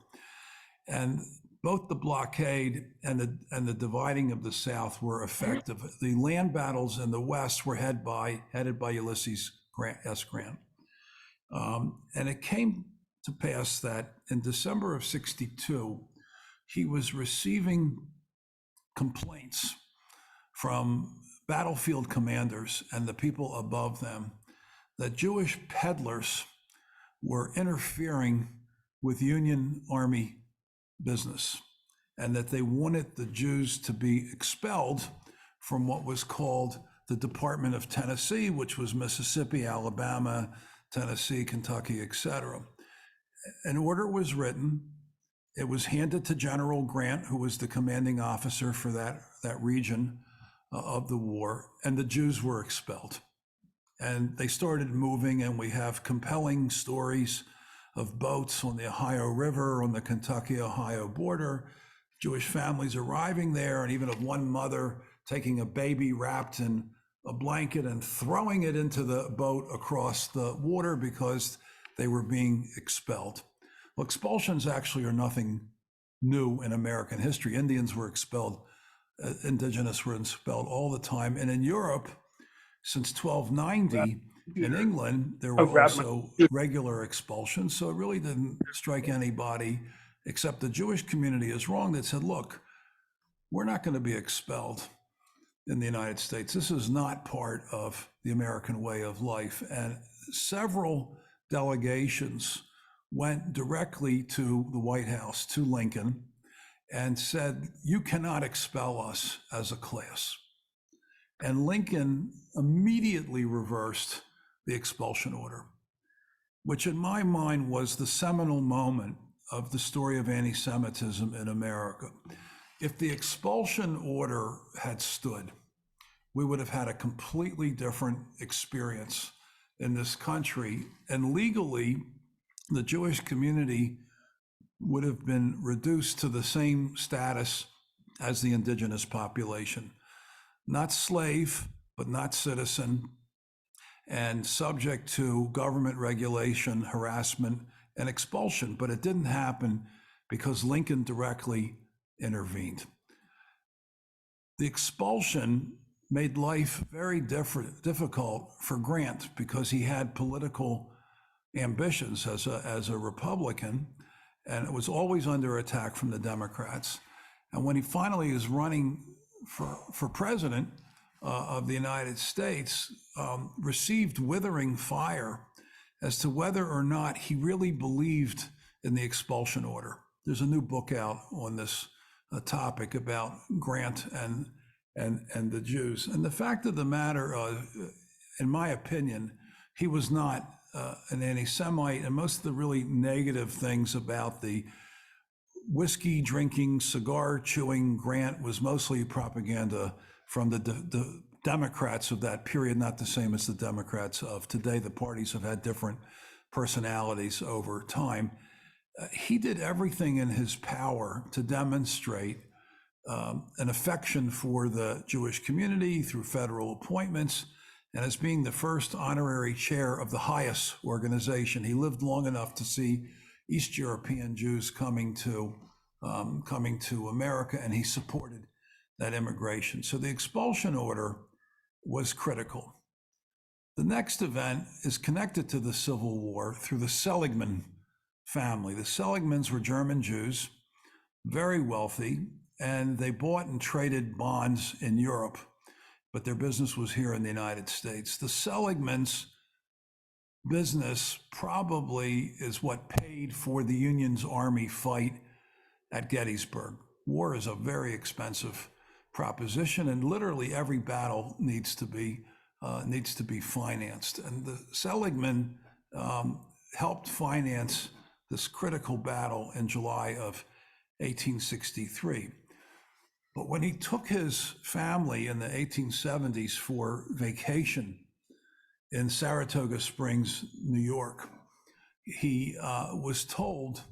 And both the blockade and the dividing of the South were effective. The land battles in the West were headed by Ulysses S. Grant. And it came to pass that in December of '62, he was receiving complaints from battlefield commanders and the people above them that Jewish peddlers were interfering with Union Army business, and that they wanted the Jews to be expelled from what was called the Department of Tennessee, which was Mississippi, Alabama, Tennessee, Kentucky, etc. An order was written. It was handed to General Grant, who was the commanding officer for that region of the war, and the Jews were expelled. And they started moving, and we have compelling stories of boats on the Ohio River, on the Kentucky-Ohio border, Jewish families arriving there, and even of one mother taking a baby wrapped in a blanket and throwing it into the boat across the water because they were being expelled. Well, expulsions actually are nothing new in American history. Indians were expelled, indigenous were expelled all the time. And in Europe, since 1290, in England, there were also regular expulsions. So it really didn't strike anybody except the Jewish community as wrong that said, look, we're not going to be expelled in the United States. This is not part of the American way of life. And several delegations went directly to the White House, to Lincoln, and said, you cannot expel us as a class. And Lincoln immediately reversed the expulsion order, which in my mind was the seminal moment of the story of anti-Semitism in America. If the expulsion order had stood, we would have had a completely different experience in this country. And legally, the Jewish community would have been reduced to the same status as the indigenous population. Not slave, but not citizen, and subject to government regulation, harassment, and expulsion. But it didn't happen because Lincoln directly intervened. The expulsion made life very difficult for Grant because he had political ambitions as a Republican, and it was always under attack from the Democrats. And when he finally is running for president of the United States, received withering fire as to whether or not he really believed in the expulsion order. There's a new book out on this topic about Grant and the Jews. And the fact of the matter, in my opinion, he was not an anti-Semite, and most of the really negative things about the whiskey drinking, cigar chewing Grant was mostly propaganda from the Democrats of that period, not the same as the Democrats of today. The parties have had different personalities over time. He did everything in his power to demonstrate an affection for the Jewish community through federal appointments, and as being the first honorary chair of the highest organization. He lived long enough to see East European Jews coming to America, and he supported that immigration. So the expulsion order was critical. The next event is connected to the Civil War through the Seligman family. The Seligmans were German Jews, very wealthy, and they bought and traded bonds in Europe, but their business was here in the United States. The Seligmans' business probably is what paid for the Union's army fight at Gettysburg. War is a very expensive proposition, and literally every battle needs to be financed. And the Seligman helped finance this critical battle in July of 1863. But when he took his family in the 1870s for vacation in Saratoga Springs, New York, he was told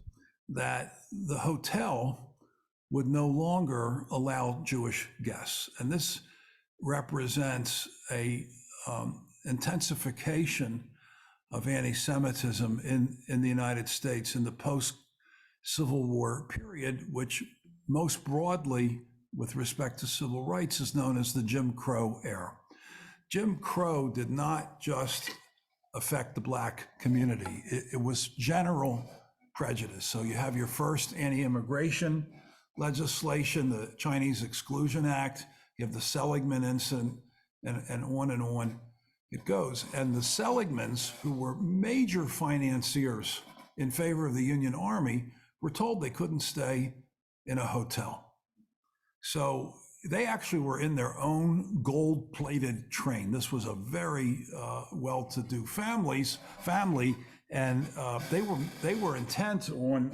that the hotel would no longer allow Jewish guests. And this represents a intensification of anti-Semitism in the United States in the post-Civil War period, which most broadly, with respect to civil rights, is known as the Jim Crow era. Jim Crow did not just affect the Black community. It was general prejudice. So you have your first anti-immigration legislation, the Chinese Exclusion Act, you have the Seligman incident, and on it goes. And the Seligmans, who were major financiers in favor of the Union Army, were told they couldn't stay in a hotel. So they actually were in their own gold-plated train. This was a very well-to-do family, and they were intent on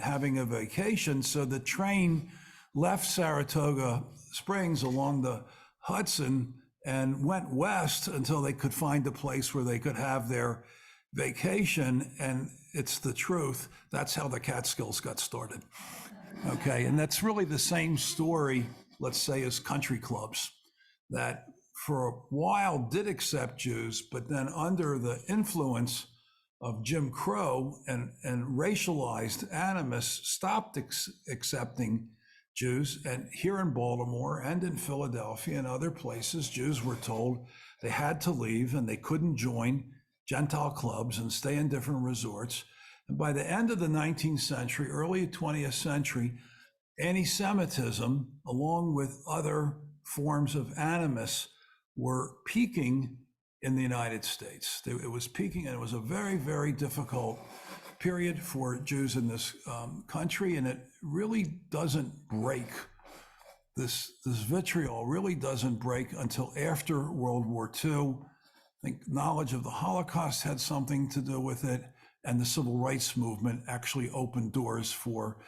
having a vacation. So the train left Saratoga Springs along the Hudson and went west until they could find a place where they could have their vacation. And it's the truth. That's how the Catskills got started. Okay, and that's really the same story, let's say, as country clubs, that for a while did accept Jews, but then under the influence of Jim Crow and racialized animus, stopped accepting Jews. And here in Baltimore and in Philadelphia and other places, Jews were told they had to leave and they couldn't join Gentile clubs and stay in different resorts. And by the end of the 19th century, early 20th century, anti-Semitism, along with other forms of animus, were peaking in the United States. It was peaking, and it was a very, very difficult period for Jews in this country. And it really doesn't break, this vitriol really doesn't break until after World War II. I think knowledge of the Holocaust had something to do with it, and the civil rights movement actually opened doors for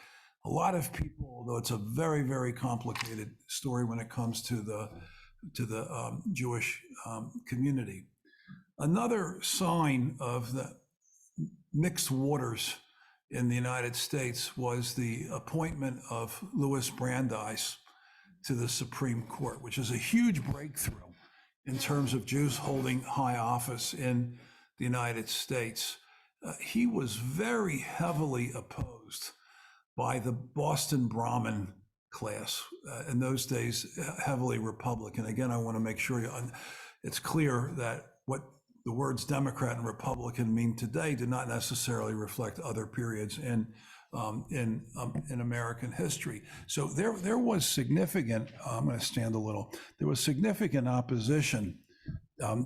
a lot of people, although it's a very, very complicated story when it comes to the Jewish community. Another sign of the mixed waters in the United States was the appointment of Louis Brandeis to the Supreme Court, which is a huge breakthrough in terms of Jews holding high office in the United States. He was very heavily opposed by the Boston Brahmin class, in those days, heavily Republican. Again, I want to make sure it's clear that what the words Democrat and Republican mean today do not necessarily reflect other periods in American history. So there was significant, I'm going to stand a little, there was significant opposition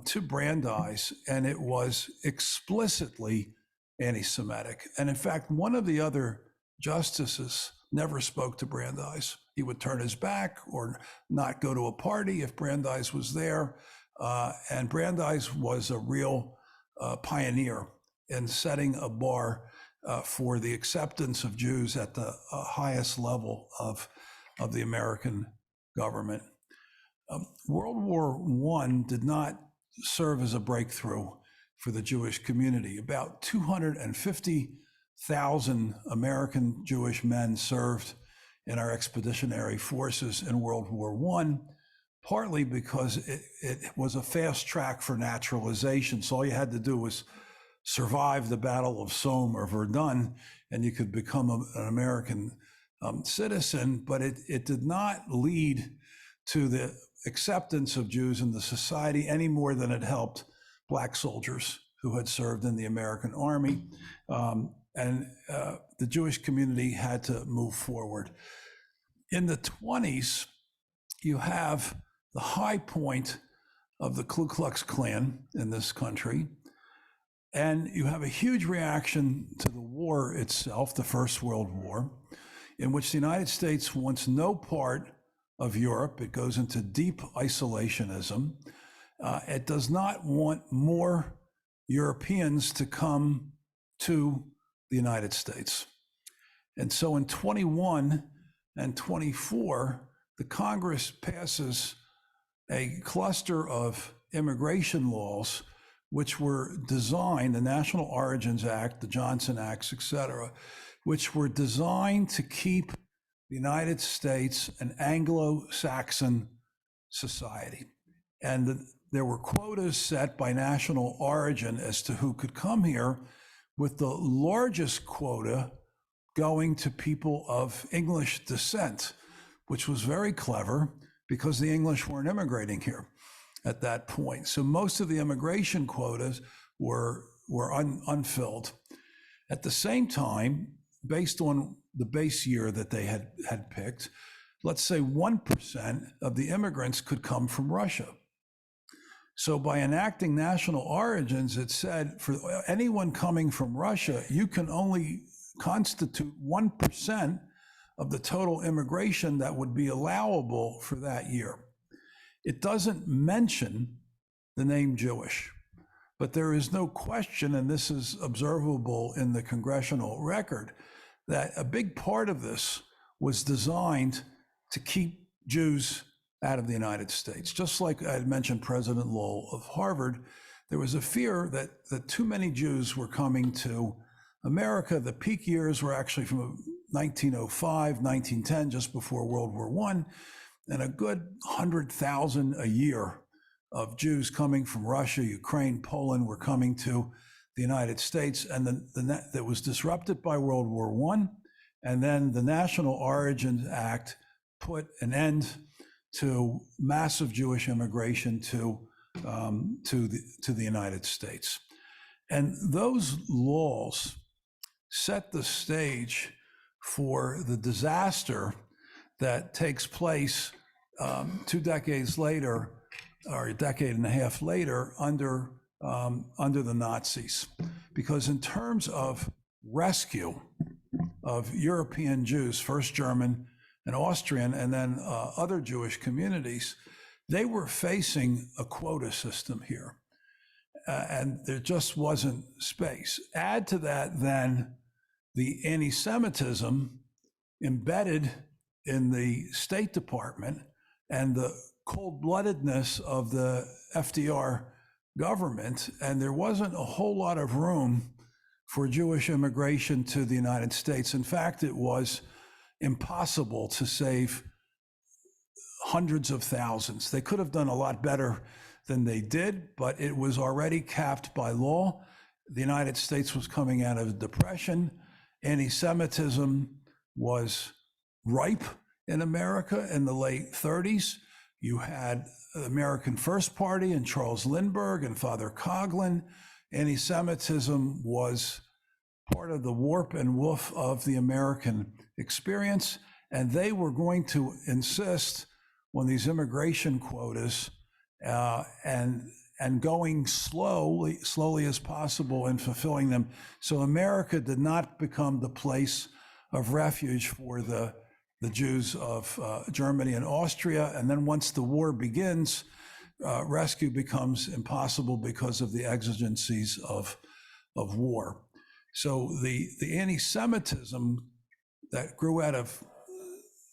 to Brandeis, and it was explicitly anti-Semitic. And in fact, one of the other justices never spoke to Brandeis. He would turn his back or not go to a party if Brandeis was there. And Brandeis was a real pioneer in setting a bar for the acceptance of Jews at the highest level of the American government. World War I did not serve as a breakthrough for the Jewish community. About 250,000 American Jewish men served in our expeditionary forces in World War I, partly because it was a fast track for naturalization. So all you had to do was survive the Battle of Somme or Verdun, and you could become an American citizen, but it did not lead to the acceptance of Jews in the society any more than it helped Black soldiers who had served in the American army. And the Jewish community had to move forward. In the 20s, you have the high point of the Ku Klux Klan in this country. And you have a huge reaction to the war itself, the First World War, in which the United States wants no part of Europe. It goes into deep isolationism. It does not want more Europeans to come to the United States. And so in 21 and 24, the Congress passes a cluster of immigration laws which were designed, the National Origins Act, the Johnson Acts, et cetera, which were designed to keep the United States an Anglo-Saxon society. And there were quotas set by national origin as to who could come here, with the largest quota going to people of English descent, which was very clever because the English weren't immigrating here at that point. So most of the immigration quotas were unfilled. At the same time, based on the base year that they had picked, let's say 1% of the immigrants could come from Russia. So by enacting national origins, it said for anyone coming from Russia, you can only constitute 1% of the total immigration that would be allowable for that year. It doesn't mention the name Jewish, but there is no question, and this is observable in the congressional record, that a big part of this was designed to keep Jews out of the United States. Just like I had mentioned President Lowell of Harvard, there was a fear that too many Jews were coming to America. The peak years were actually from 1905, 1910, just before World War I, and a good 100,000 a year of Jews coming from Russia, Ukraine, Poland were coming to the United States, and that was disrupted by World War I, and then the National Origins Act put an end to massive Jewish immigration to the United States. And those laws set the stage for the disaster that takes place 2 decades later, or a decade and a half later, under the Nazis. Because in terms of rescue of European Jews, first German and Austrian, and then other Jewish communities, they were facing a quota system here. And there just wasn't space. Add to that then the anti-Semitism embedded in the State Department and the cold-bloodedness of the FDR government, and there wasn't a whole lot of room for Jewish immigration to the United States. In fact, it was impossible to save hundreds of thousands. They could have done a lot better than they did, but it was already capped by law. The United States was coming out of a depression. Anti-Semitism was ripe in America in the late 30s. You had the American First Party and Charles Lindbergh and Father Coughlin. Anti-Semitism was part of the warp and woof of the American experience, and they were going to insist on these immigration quotas and going slowly as possible in fulfilling them. So America did not become the place of refuge for the Jews of Germany and Austria. And then once the war begins, rescue becomes impossible because of the exigencies of war. So the anti-Semitism that grew out of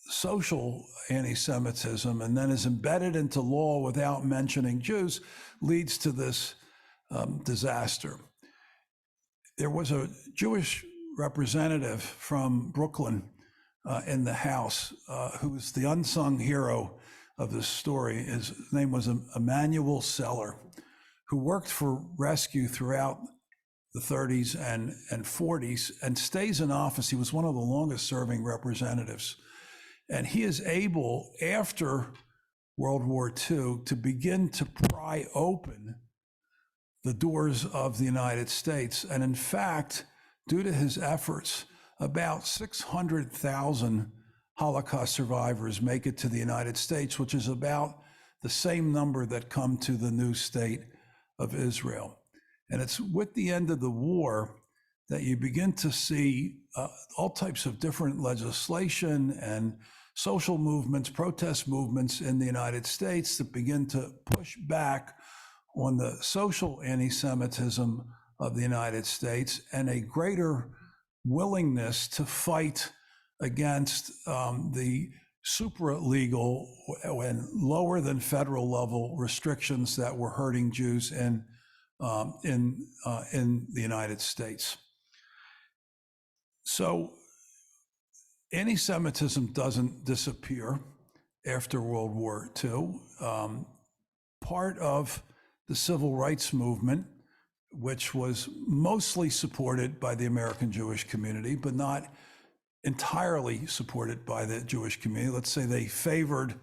social anti-Semitism and then is embedded into law without mentioning Jews leads to this disaster. There was a Jewish representative from Brooklyn in the House who was the unsung hero of this story. His name was Emanuel Seller, who worked for Rescue throughout the 30s and 40s and stays in office. He was one of the longest serving representatives. And he is able, after World War II, to begin to pry open the doors of the United States. And in fact, due to his efforts, about 600,000 Holocaust survivors make it to the United States, which is about the same number that come to the new state of Israel. And it's with the end of the war that you begin to see all types of different legislation and social movements, protest movements in the United States that begin to push back on the social anti-Semitism of the United States and a greater willingness to fight against the supra-legal and lower than federal level restrictions that were hurting Jews in the United States. So anti-Semitism doesn't disappear after World War II. Part of the civil rights movement, which was mostly supported by the American Jewish community, but not entirely supported by the Jewish community. Let's say they favored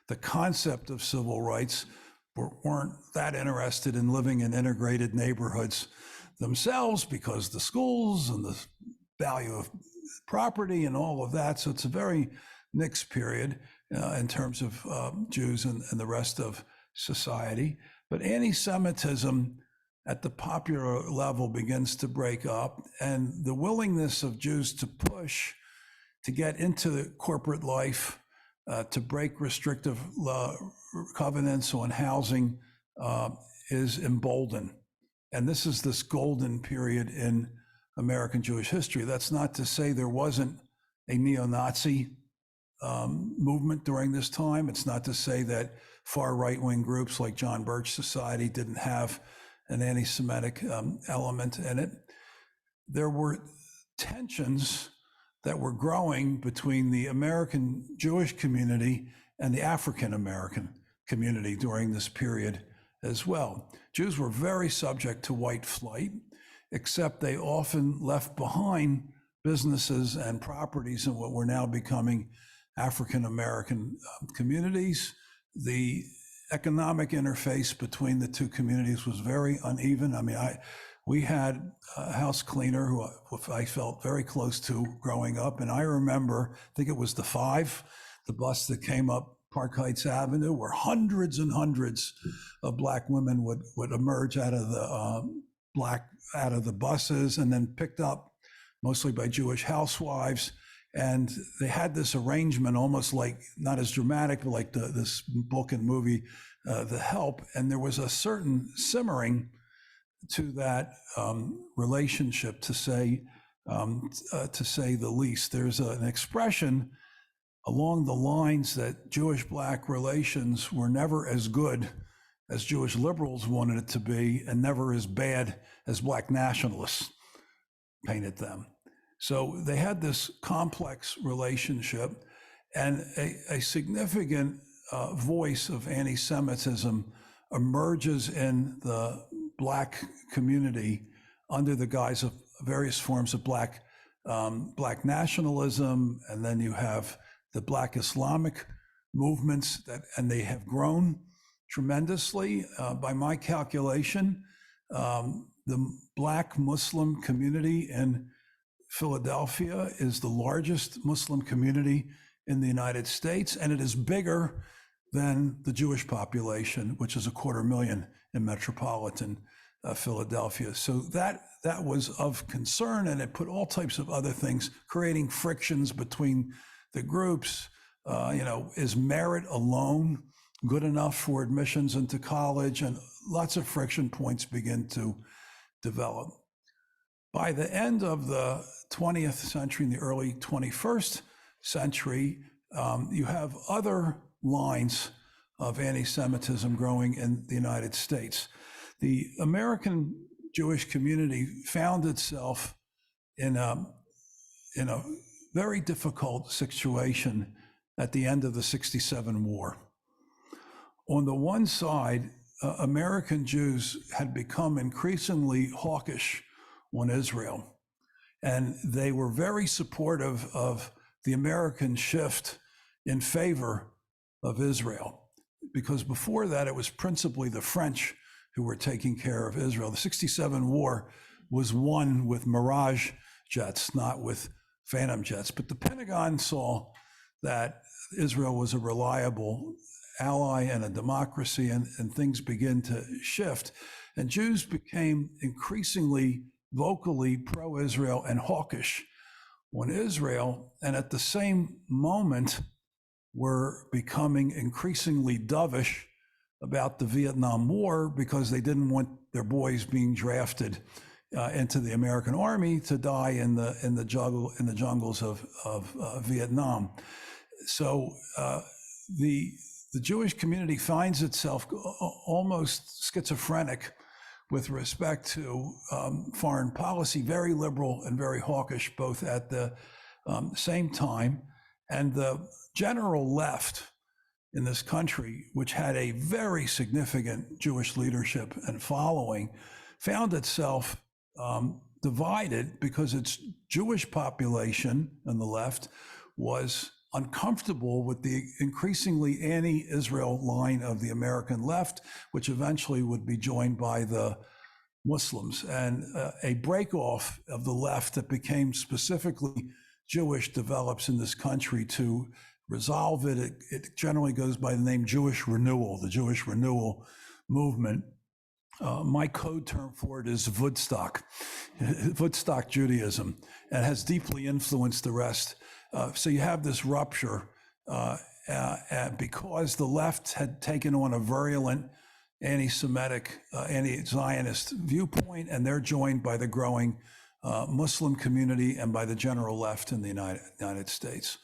the concept of civil rights, but weren't that interested in living in integrated neighborhoods themselves because the schools and the value of property and all of that. So it's a very mixed period in terms of Jews and the rest of society. But anti-Semitism at the popular level begins to break up, and the willingness of Jews to push to get into the corporate life, to break restrictive covenants on housing is emboldened. And this is this golden period in American Jewish history. That's not to say there wasn't a neo-Nazi movement during this time. It's not to say that far right-wing groups like John Birch Society didn't have an anti-Semitic element in it. There were tensions that were growing between the American Jewish community and the African American community during this period as well. Jews were very subject to white flight, except they often left behind businesses and properties in what were now becoming African American communities. The economic interface between the two communities was very uneven. I mean, we had a house cleaner who I felt very close to growing up. And I remember, I think it was the 5, the bus that came up Park Heights Avenue, where hundreds and hundreds of Black women would emerge out of the buses and then picked up mostly by Jewish housewives. And they had this arrangement, almost like, not as dramatic, but like this book and movie, The Help. And there was a certain simmering to that relationship to say, to say the least. There's an expression along the lines that Jewish-Black relations were never as good as Jewish liberals wanted it to be, and never as bad as Black nationalists painted them. So they had this complex relationship, and a significant voice of anti-Semitism emerges in the Black community under the guise of various forms of Black nationalism, and then you have the Black Islamic movements and they have grown tremendously. By my calculation, the Black Muslim community in Philadelphia is the largest Muslim community in the United States, and it is bigger than the Jewish population, which is 250,000 in metropolitan Philadelphia. So that was of concern, and it put all types of other things, creating frictions between the groups. Is merit alone good enough for admissions into college? And lots of friction points begin to develop. By the end of the 20th century, in the early 21st century, you have other lines of anti-Semitism growing in the United States. The American Jewish community found itself in a very difficult situation at the end of the '67 war. On the one side, American Jews had become increasingly hawkish on Israel, and they were very supportive of the American shift in favor of Israel, because before that it was principally the French who were taking care of Israel. The '67 war was won with Mirage jets, not with Phantom jets, but the Pentagon saw that Israel was a reliable ally and a democracy, and things begin to shift. And Jews became increasingly vocally pro-Israel and hawkish on Israel, and at the same moment were becoming increasingly dovish about the Vietnam War, because they didn't want their boys being drafted into the American army to die in the jungles of Vietnam. So the Jewish community finds itself almost schizophrenic with respect to foreign policy, very liberal and very hawkish, both at the same time. And the general left in this country, which had a very significant Jewish leadership and following, found itself divided because its Jewish population on the left was uncomfortable with the increasingly anti-Israel line of the American left, which eventually would be joined by the Muslims. And a break-off of the left that became specifically Jewish develops in this country. To resolve it, it generally goes by the name Jewish Renewal, the Jewish Renewal movement. My code term for it is Woodstock Judaism, and has deeply influenced the rest. So you have this rupture because the left had taken on a virulent anti-Semitic, anti-Zionist viewpoint, and they're joined by the growing Muslim community and by the general left in the United States.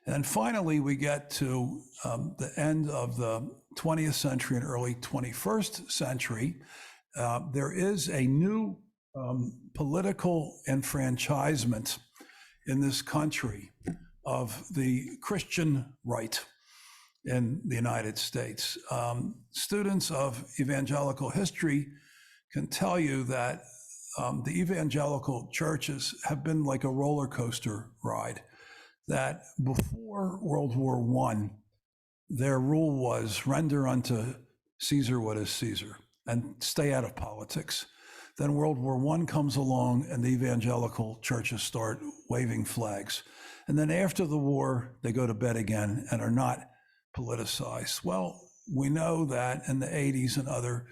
And finally, we get to the end of the 20th century and early 21st century. There is a new political enfranchisement in this country of the Christian right in the United States. Students of evangelical history can tell you that the evangelical churches have been like a roller coaster ride, that before World War I, their rule was render unto Caesar what is Caesar and stay out of politics. Then World War I comes along and the evangelical churches start waving flags. And then after the war, they go to bed again and are not politicized. Well, we know that in the 80s and other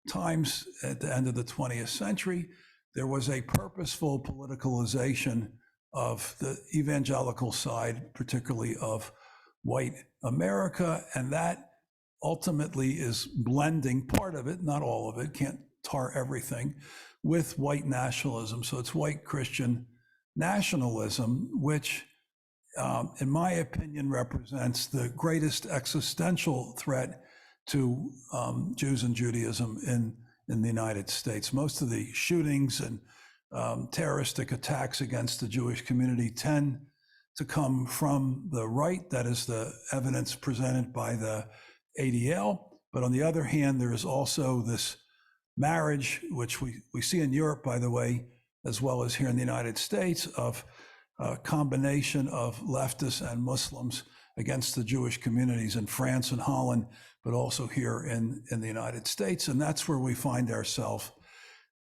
times at the end of the 20th century, there was a purposeful politicalization of the evangelical side, particularly of white America, and that ultimately is blending part of it, not all of it, can't tar everything, with white nationalism. So it's white Christian nationalism, which, in my opinion, represents the greatest existential threat to Jews and Judaism in the United States. Most of the shootings and terroristic attacks against the Jewish community tend to come from the right. That is the evidence presented by the ADL. But on the other hand, there is also this marriage, which we see in Europe, by the way, as well as here in the United States, of a combination of leftists and Muslims against the Jewish communities in France and Holland, but also here in the United States. And that's where we find ourselves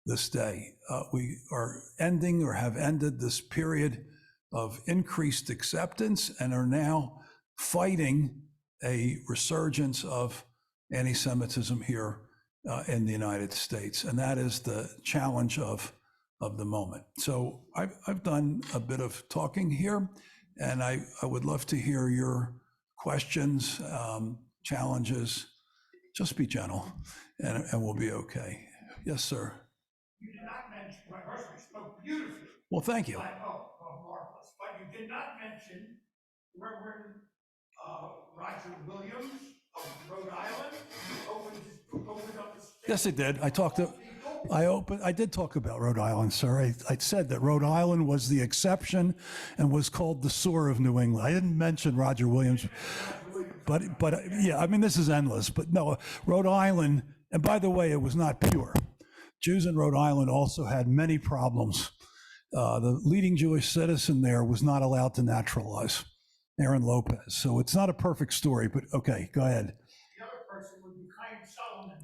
this day. We are ending or have ended this period of increased acceptance and are now fighting a resurgence of anti-Semitism here in the United States. And that is the challenge of the moment. So I've done a bit of talking here, and I would love to hear your questions, challenges. Just be gentle, and we'll be okay. Yes, sir.
You did not mention, well, first you spoke beautifully.
Well, thank you.
Marvelous. But you did not mention Reverend Roger Williams of Rhode Island, who opened up the state.
Yes, I did. I did talk about Rhode Island, sir. I said that Rhode Island was the exception and was called the sore of New England. I didn't mention Roger Williams, but yeah, I mean, this is endless. But no, Rhode Island, and by the way, it was not pure. Jews in Rhode Island also had many problems. The leading Jewish citizen there was not allowed to naturalize, Aaron Lopez. So it's not a perfect story, but okay, go ahead.
The other person would be Chaim Solomon.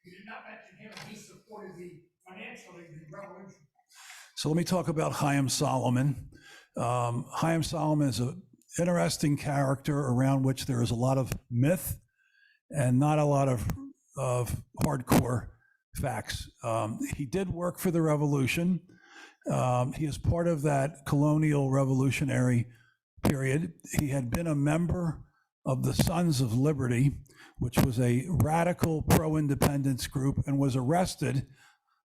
You did not mention him. He supported financially the revolution.
So let me talk about Chaim Solomon. Chaim Solomon is an interesting character around which there is a lot of myth and not a lot of hardcore facts. He did work for the revolution. He is part of that colonial revolutionary period. He had been a member of the Sons of Liberty, which was a radical pro-independence group, and was arrested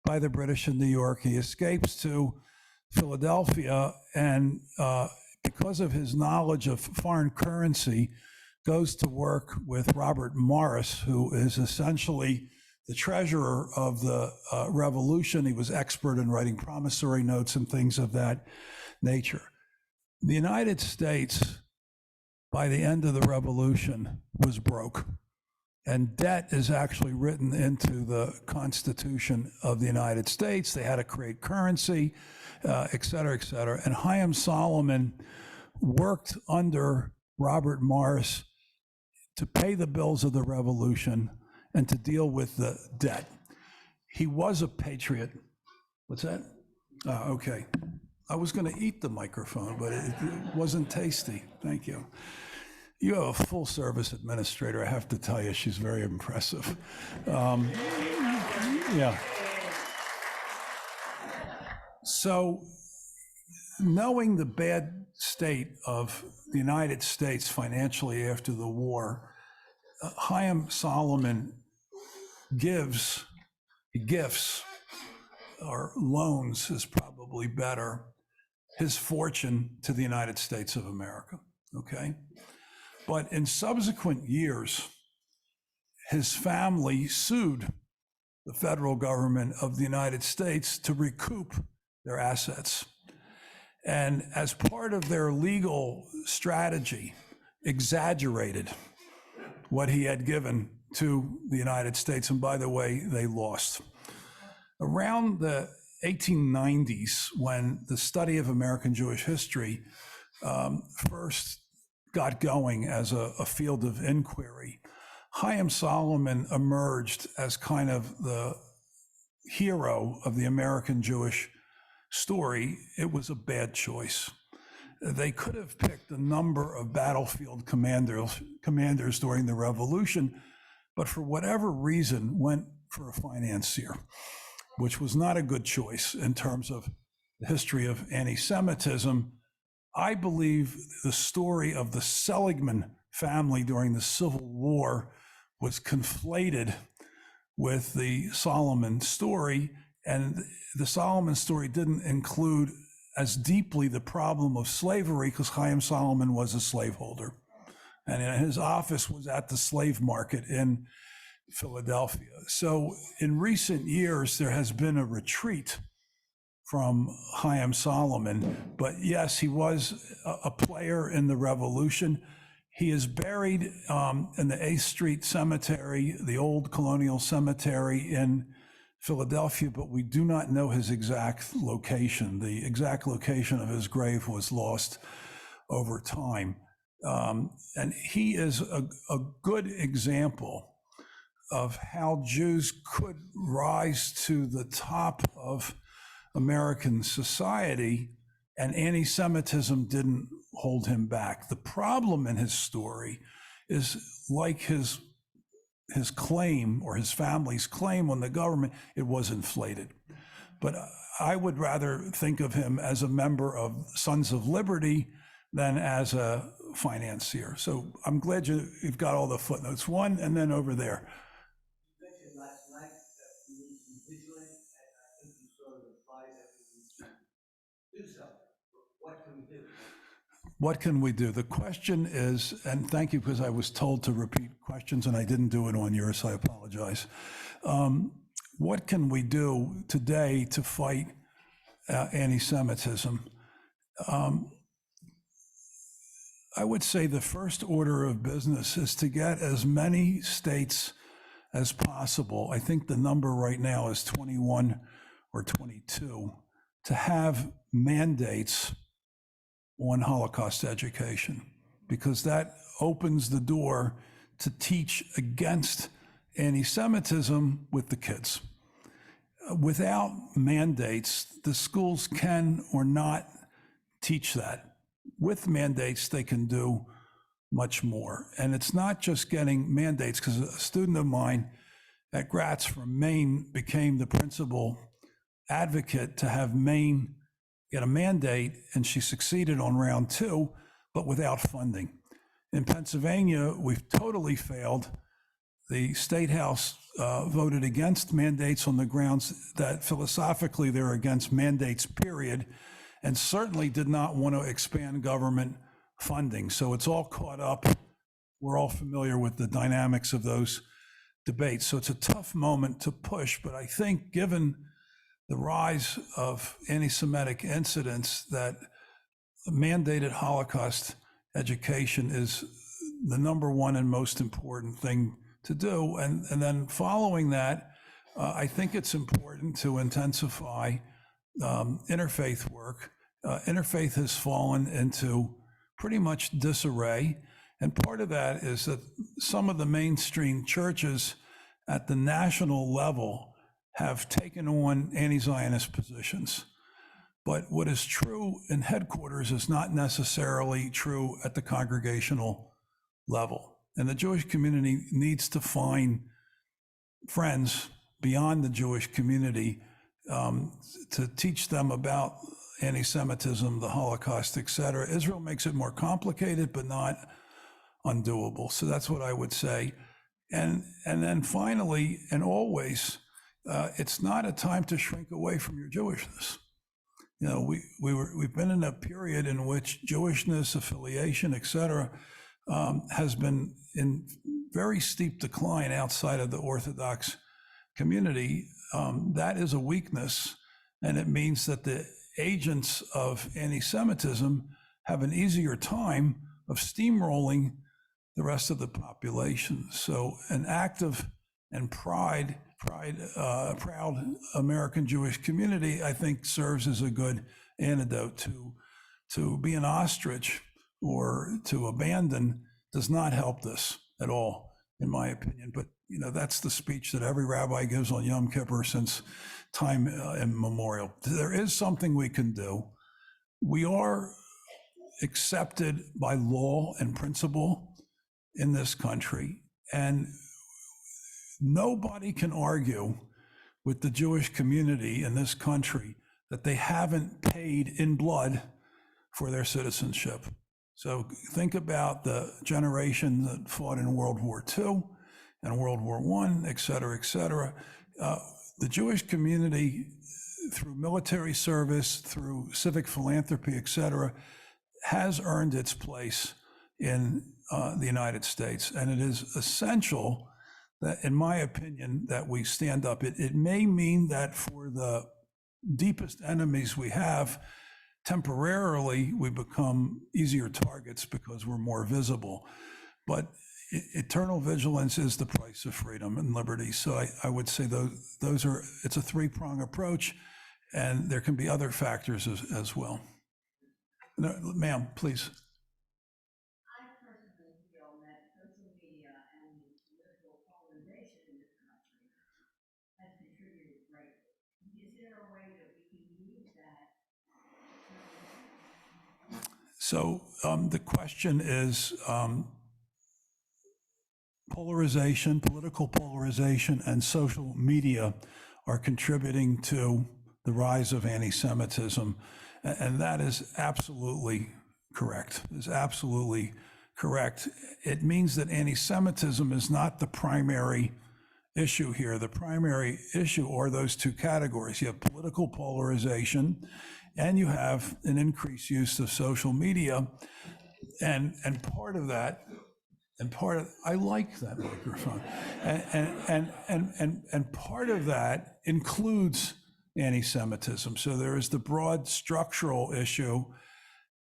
by the British in New York. He escapes to Philadelphia, and because of his knowledge of foreign currency, goes to work with Robert Morris, who is essentially the treasurer of the revolution. He was expert in writing promissory notes and things of that nature. The United States, by the end of the revolution, was broke. And debt is actually written into the Constitution of the United States. They had to create currency, et cetera, et cetera. And Chaim Solomon worked under Robert Morris to pay the bills of the revolution and to deal with the debt. He was a patriot. What's that? Okay. I was going to eat the microphone, but it wasn't tasty. Thank you. You have a full service administrator. I have to tell you, she's very impressive. Yeah. So, knowing the bad state of the United States financially after the war, Chaim Solomon gifts, or loans is probably better, his fortune to the United States of America, okay? But in subsequent years, his family sued the federal government of the United States to recoup their assets. And as part of their legal strategy, exaggerated what he had given to the United States. And by the way, they lost. Around the 1890s, when the study of American Jewish history first got going as a field of inquiry, Chaim Solomon emerged as kind of the hero of the American Jewish story. It was a bad choice. They could have picked a number of battlefield commanders during the revolution, but for whatever reason went for a financier, which was not a good choice in terms of the history of anti-Semitism. I believe the story of the Seligman family during the Civil War was conflated with the Solomon story, and the Solomon story didn't include as deeply the problem of slavery because Chaim Solomon was a slaveholder. And his office was at the slave market in Philadelphia. So in recent years, there has been a retreat from Chaim Solomon, but yes, he was a player in the revolution. He is buried in the 8th Street Cemetery, the old colonial cemetery in Philadelphia, but we do not know his exact location. The exact location of his grave was lost over time. And he is a good example of how Jews could rise to the top of American society, and anti-Semitism didn't hold him back. The problem in his story is like his claim or his family's claim on the government, it was inflated. But I would rather think of him as a member of Sons of Liberty than as a financier. So I'm glad you've got all the footnotes. One, and then over there.
You mentioned last night that we need to be vigilant, and I think you sort of implied that we need to do something. What can we do?
What can we do? The question is, and thank you because I was told to repeat questions and I didn't do it on yours, so I apologize. What can we do today to fight anti-Semitism? I would say the first order of business is to get as many states as possible. I think the number right now is 21 or 22 to have mandates on Holocaust education, because that opens the door to teach against anti-Semitism with the kids. Without mandates, the schools can or not teach that. With mandates, they can do much more. And it's not just getting mandates, because a student of mine at Gratz from Maine became the principal advocate to have Maine get a mandate, and she succeeded on round 2, but without funding. In Pennsylvania, we've totally failed. The State House voted against mandates on the grounds that philosophically they're against mandates, period, and certainly did not want to expand government funding. So it's all caught up. We're all familiar with the dynamics of those debates. So it's a tough moment to push, but I think given the rise of anti-Semitic incidents, that mandated Holocaust education is the number one and most important thing to do. And then following that, I think it's important to intensify interfaith work. Interfaith has fallen into pretty much disarray. And part of that is that some of the mainstream churches at the national level have taken on anti-Zionist positions. But what is true in headquarters is not necessarily true at the congregational level. And the Jewish community needs to find friends beyond the Jewish community to teach them about anti-Semitism, the Holocaust, et cetera. Israel makes it more complicated, but not undoable. So that's what I would say. And then finally, and always, it's not a time to shrink away from your Jewishness. You know, we've been in a period in which Jewishness, affiliation, et cetera, has been in very steep decline outside of the Orthodox community. That is a weakness, and it means that the agents of anti-Semitism have an easier time of steamrolling the rest of the population. So an active and proud American Jewish community, I think, serves as a good antidote. To be an ostrich or to abandon does not help this at all, in my opinion. But you know, that's the speech that every rabbi gives on Yom Kippur since time immemorial. There is something we can do. We are accepted by law and principle in this country, and nobody can argue with the Jewish community in this country that they haven't paid in blood for their citizenship. So think about the generation that fought in World War II and World War I, et cetera, et cetera. The Jewish community through military service, through civic philanthropy, et cetera, has earned its place in the United States. And it is essential that, in my opinion, that we stand up. It may mean that for the deepest enemies we have, temporarily we become easier targets because we're more visible. But eternal vigilance is the price of freedom and liberty. So I would say those are, it's a three-prong approach, and there can be other factors as well. No, ma'am, please.
I personally feel that social media and the political polarization in this country has contributed greatly. Is there a way that we can use that?
So the question is polarization, political polarization, and social media are contributing to the rise of anti-Semitism. And that is absolutely correct. Is absolutely correct. It means that anti-Semitism is not the primary issue here. The primary issue are those two categories. You have political polarization, and you have an increased use of social media. And part of that, I like that microphone. And part of that includes anti-Semitism. So there is the broad structural issue.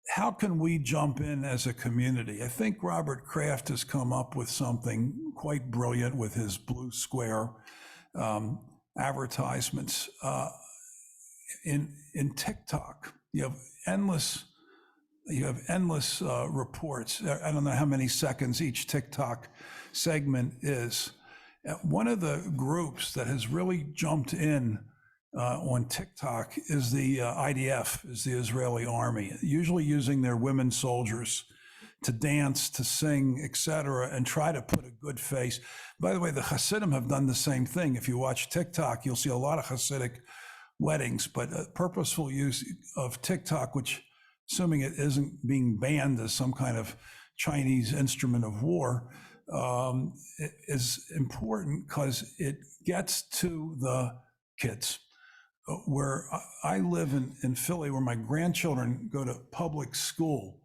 How can we jump in as a community? I think Robert Kraft has come up with something quite brilliant with his blue square advertisements. In TikTok, you have endless reports. I don't know how many seconds each TikTok segment is. One of the groups that has really jumped in on TikTok is the IDF, is the Israeli army, usually using their women soldiers to dance, to sing, et cetera, and try to put a good face. By the way, the Hasidim have done the same thing. If you watch TikTok, you'll see a lot of Hasidic weddings, but purposeful use of TikTok, which, assuming it isn't being banned as some kind of Chinese instrument of war, is important because it gets to the kids. Where I live in Philly, where my grandchildren go to public school,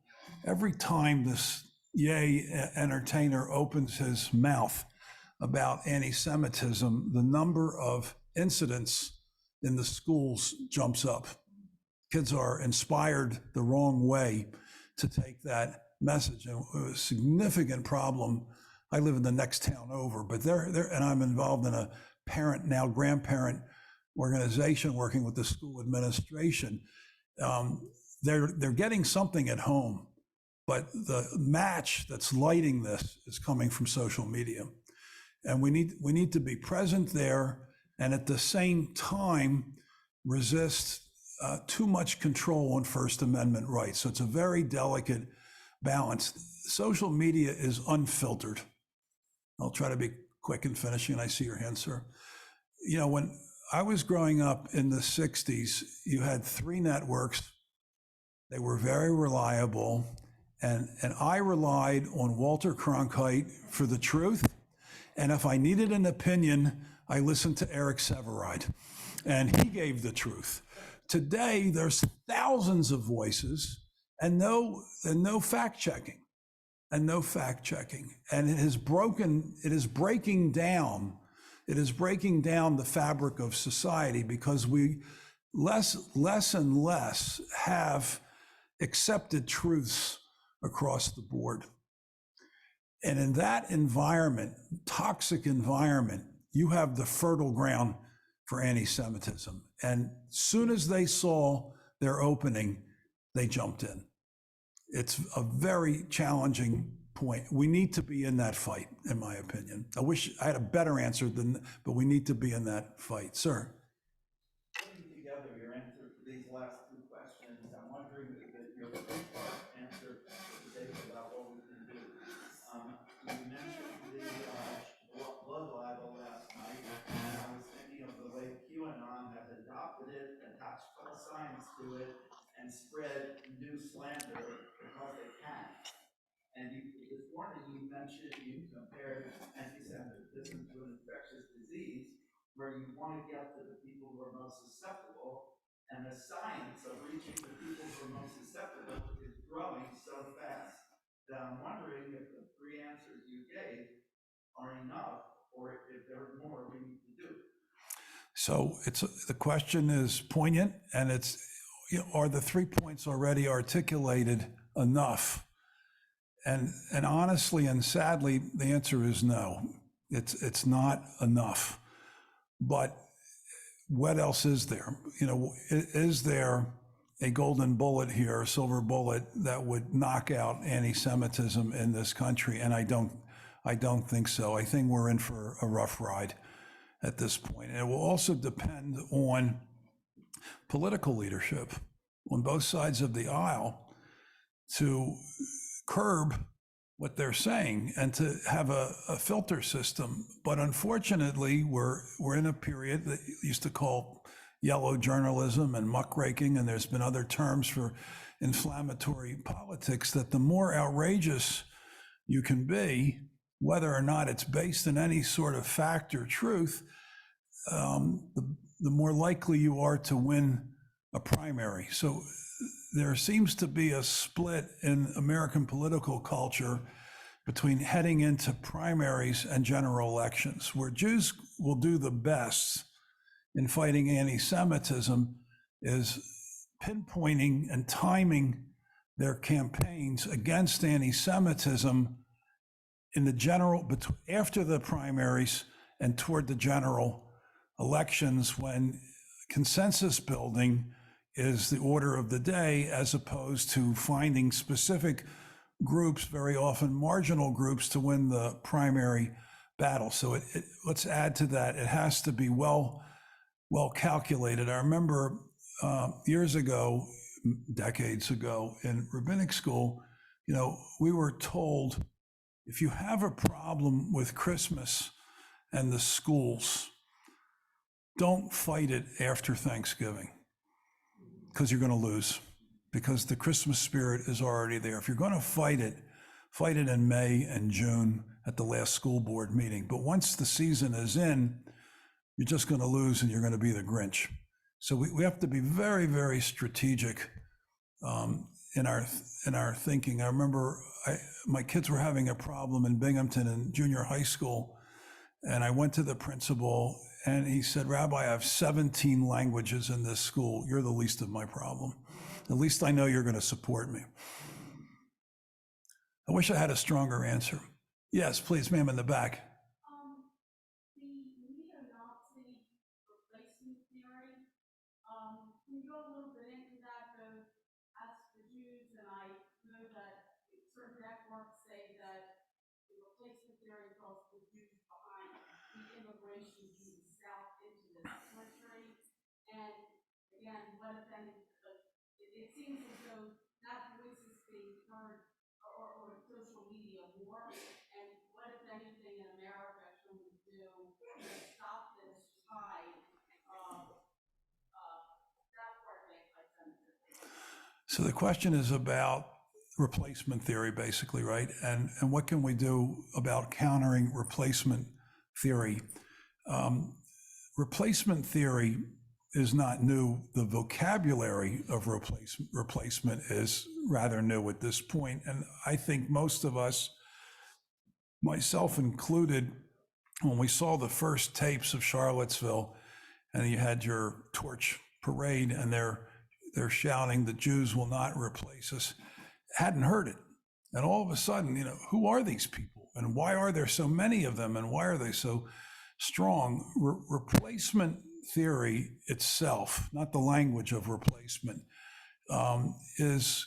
every time this yay entertainer opens his mouth about anti-Semitism, the number of incidents in the schools jumps up. Kids are inspired the wrong way to take that message. And a significant problem. I live in the next town over, but and I'm involved in a grandparent organization working with the school administration. They're getting something at home, but the match that's lighting this is coming from social media. And we need to be present there, and at the same time resist too much control on First Amendment rights. So it's a very delicate balance. Social media is unfiltered. I'll try to be quick in finishing. I see your hand, sir. You know, when I was growing up in the 60s, you had three networks. They were very reliable. And I relied on Walter Cronkite for the truth. And if I needed an opinion, I listened to Eric Sevareid, and he gave the truth. Today, there's thousands of voices and no fact checking, and it is breaking down the fabric of society because we less and less have accepted truths across the board. And in that environment, toxic environment, you have the fertile ground for anti-Semitism. And soon as they saw their opening, they jumped in. It's a very challenging point. We need to be in that fight, in my opinion. I wish I had a better answer but we need to be in that fight. Sir?
Putting together your answer to these last two questions, I'm wondering that your first answer today about what we can do. You mentioned the blood libel last night, and I was thinking of the way QAnon has adopted it, attached false science to it, and spread new slander because they can. And this morning you compared anti-Semitism to an infectious disease, where you want to get to the people who are most susceptible, and the science of reaching the people who are most susceptible is growing so fast that I'm wondering if the three answers you gave are enough, or if there's more we need to do.
So the question is poignant, and it's, are the 3 points already articulated enough? And honestly and sadly, the answer is no. It's not enough. But what else is there? Is there a golden bullet here, a silver bullet that would knock out anti-Semitism in this country? And I don't think so. I think we're in for a rough ride at this point. And it will also depend on political leadership on both sides of the aisle to curb what they're saying and to have a filter system. But unfortunately, we're in a period that used to call yellow journalism and muckraking, and there's been other terms for inflammatory politics, that the more outrageous you can be, whether or not it's based in any sort of fact or truth, the more likely you are to win a primary. So there seems to be a split in American political culture between heading into primaries and general elections, where Jews will do the best in fighting anti-Semitism is pinpointing and timing their campaigns against anti-Semitism in the general, after the primaries and toward the general elections, when consensus building is the order of the day, as opposed to finding specific groups, very often marginal groups, to win the primary battle. So let's add to that. It has to be well calculated. I remember years ago, decades ago, in rabbinic school, we were told, if you have a problem with Christmas and the schools, don't fight it after Thanksgiving, because you're going to lose, because the Christmas spirit is already there. If you're going to fight it in May and June at the last school board meeting. But once the season is in, you're just going to lose and you're going to be the Grinch. So we have to be very, very strategic in our thinking. I remember my kids were having a problem in Binghamton in junior high school, and I went to the principal and he said, "Rabbi, I have 17 languages in this school. You're the least of my problem. At least I know you're going to support me." I wish I had a stronger answer. Yes, please, ma'am, in the back.
The neo-Nazi replacement theory, can you go a little bit into that, though, as the Jews, and I know that certain networks say that the replacement theory calls the Jews behind the immigration from the South into this country. And again, what if any, it seems as though that voice is being heard or social media more. And what, if anything, in America can we do to stop this tide of that part of anti-Semitism?
So the question is about replacement theory, basically, right? And what can we do about countering replacement theory? Replacement theory is not new. The vocabulary of replacement is rather new at this point. And I think most of us, myself included, when we saw the first tapes of Charlottesville and you had your torch parade and they're shouting, "The Jews will not replace us," hadn't heard it. And all of a sudden, who are these people? And why are there so many of them? And why are they so strong? Replacement theory itself, not the language of replacement, is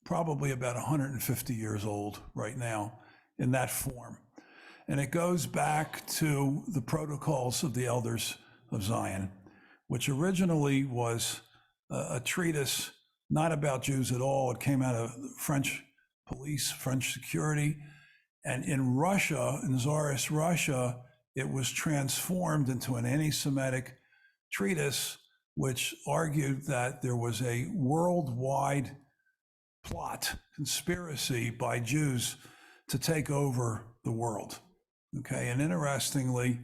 probably about 150 years old right now in that form. And it goes back to the Protocols of the Elders of Zion, which originally was a treatise not about Jews at all. It came out of French police, French security. And in Russia, in Tsarist Russia, it was transformed into an anti-Semitic treatise, which argued that there was a worldwide plot, conspiracy by Jews to take over the world. Okay, and interestingly,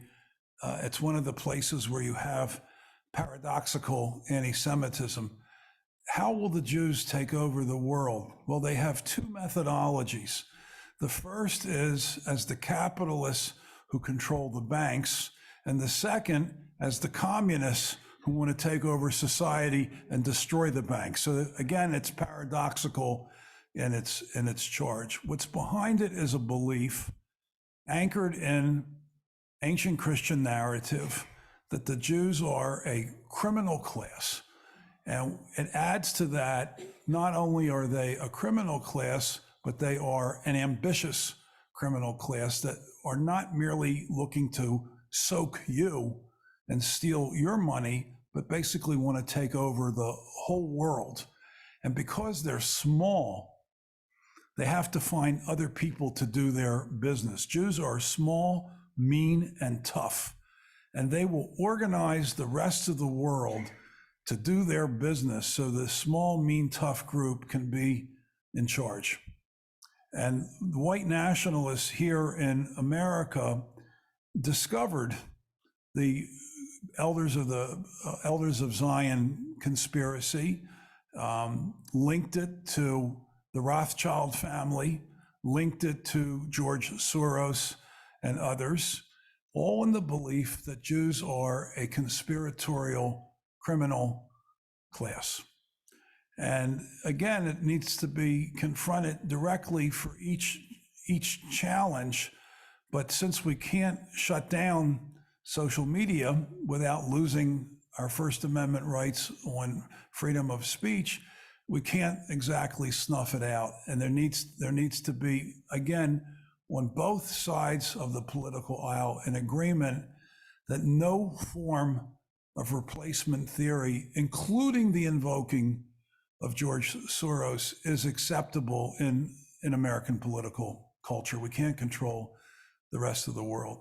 it's one of the places where you have paradoxical anti-Semitism. How will the Jews take over the world? Well, they have two methodologies. The first is as the capitalists who control the banks, and the second as the communists who want to take over society and destroy the banks. So again, it's paradoxical in its charge. What's behind it is a belief anchored in ancient Christian narrative that the Jews are a criminal class. And it adds to that, not only are they a criminal class, but they are an ambitious criminal class that are not merely looking to soak you and steal your money, but basically want to take over the whole world. And because they're small, they have to find other people to do their business. Jews are small, mean, and tough, and they will organize the rest of the world to do their business so the small, mean, tough group can be in charge. And the white nationalists here in America discovered the Elders of Zion conspiracy, linked it to the Rothschild family, linked it to George Soros and others, all in the belief that Jews are a conspiratorial criminal class. And again, it needs to be confronted directly for each challenge. But since we can't shut down social media without losing our First Amendment rights on freedom of speech, we can't exactly snuff it out. And there needs to be, again, on both sides of the political aisle, an agreement that no form of replacement theory, including the invoking of George Soros, is acceptable in American political culture. We can't control the rest of the world.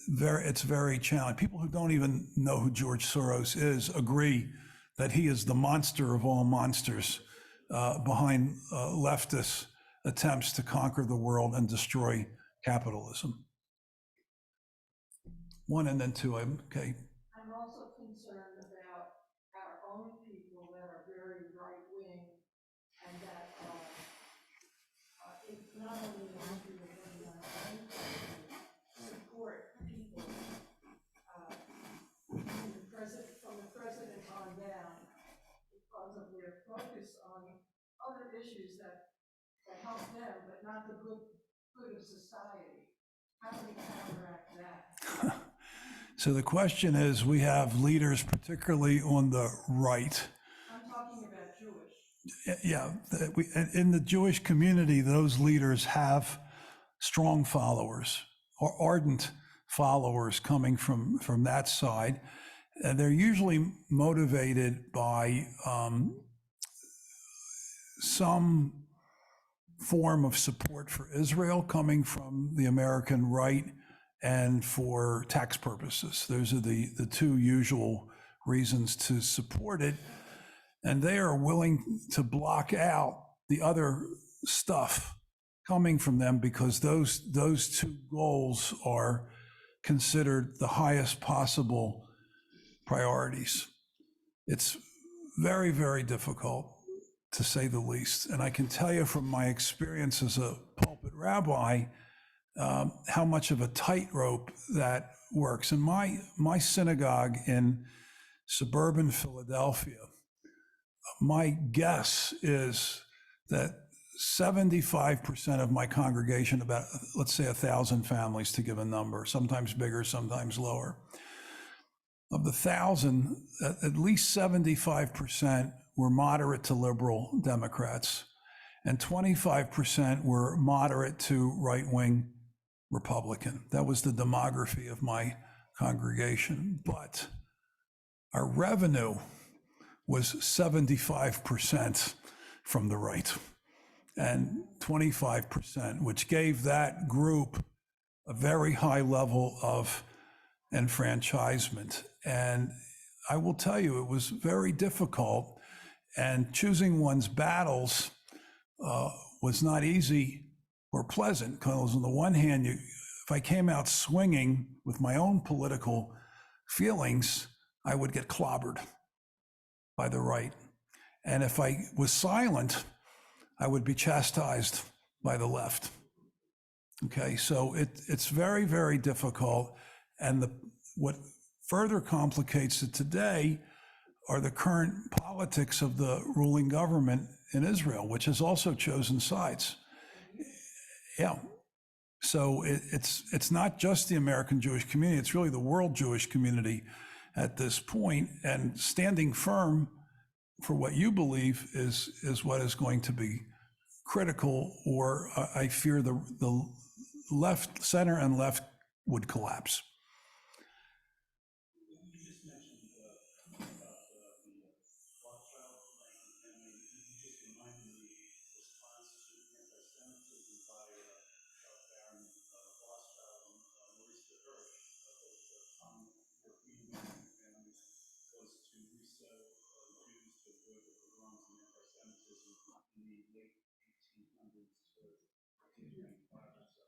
It's very challenging. People who don't even know who George Soros is agree that he is the monster of all monsters behind leftist attempts to conquer the world and destroy capitalism. One and then two, okay.
I'm also concerned about our own people that are very right-wing and that it's not only an issue of whether our own people support people from the president on down because of their focus on other issues that help them, but not the good of society. How do we counteract that?
So the question is, we have leaders, particularly on the right.
I'm talking about Jewish.
Yeah, in the Jewish community, those leaders have strong followers, or ardent followers coming from that side. And they're usually motivated by some form of support for Israel coming from the American right and for tax purposes. Those are the two usual reasons to support it. And they are willing to block out the other stuff coming from them because those two goals are considered the highest possible priorities. It's very, very difficult, to say the least. And I can tell you from my experience as a pulpit rabbi, how much of a tightrope that works. In my synagogue in suburban Philadelphia, my guess is that 75% of my congregation, about, let's say 1,000 families to give a number, sometimes bigger, sometimes lower. Of the 1,000, at least 75% were moderate to liberal Democrats, and 25% were moderate to right-wing Republican. That was the demography of my congregation. But our revenue was 75% from the right and 25%, which gave that group a very high level of enfranchisement. And I will tell you, it was very difficult, and choosing one's battles was not easy or pleasant, because on the one hand, if I came out swinging with my own political feelings, I would get clobbered by the right. And if I was silent, I would be chastised by the left. Okay, so it's very, very difficult. And what further complicates it today are the current politics of the ruling government in Israel, which has also chosen sides. Yeah. So it's not just the American Jewish community, it's really the world Jewish community at this point. And standing firm for what you believe is what is going to be critical, or I fear the left, center and left would collapse.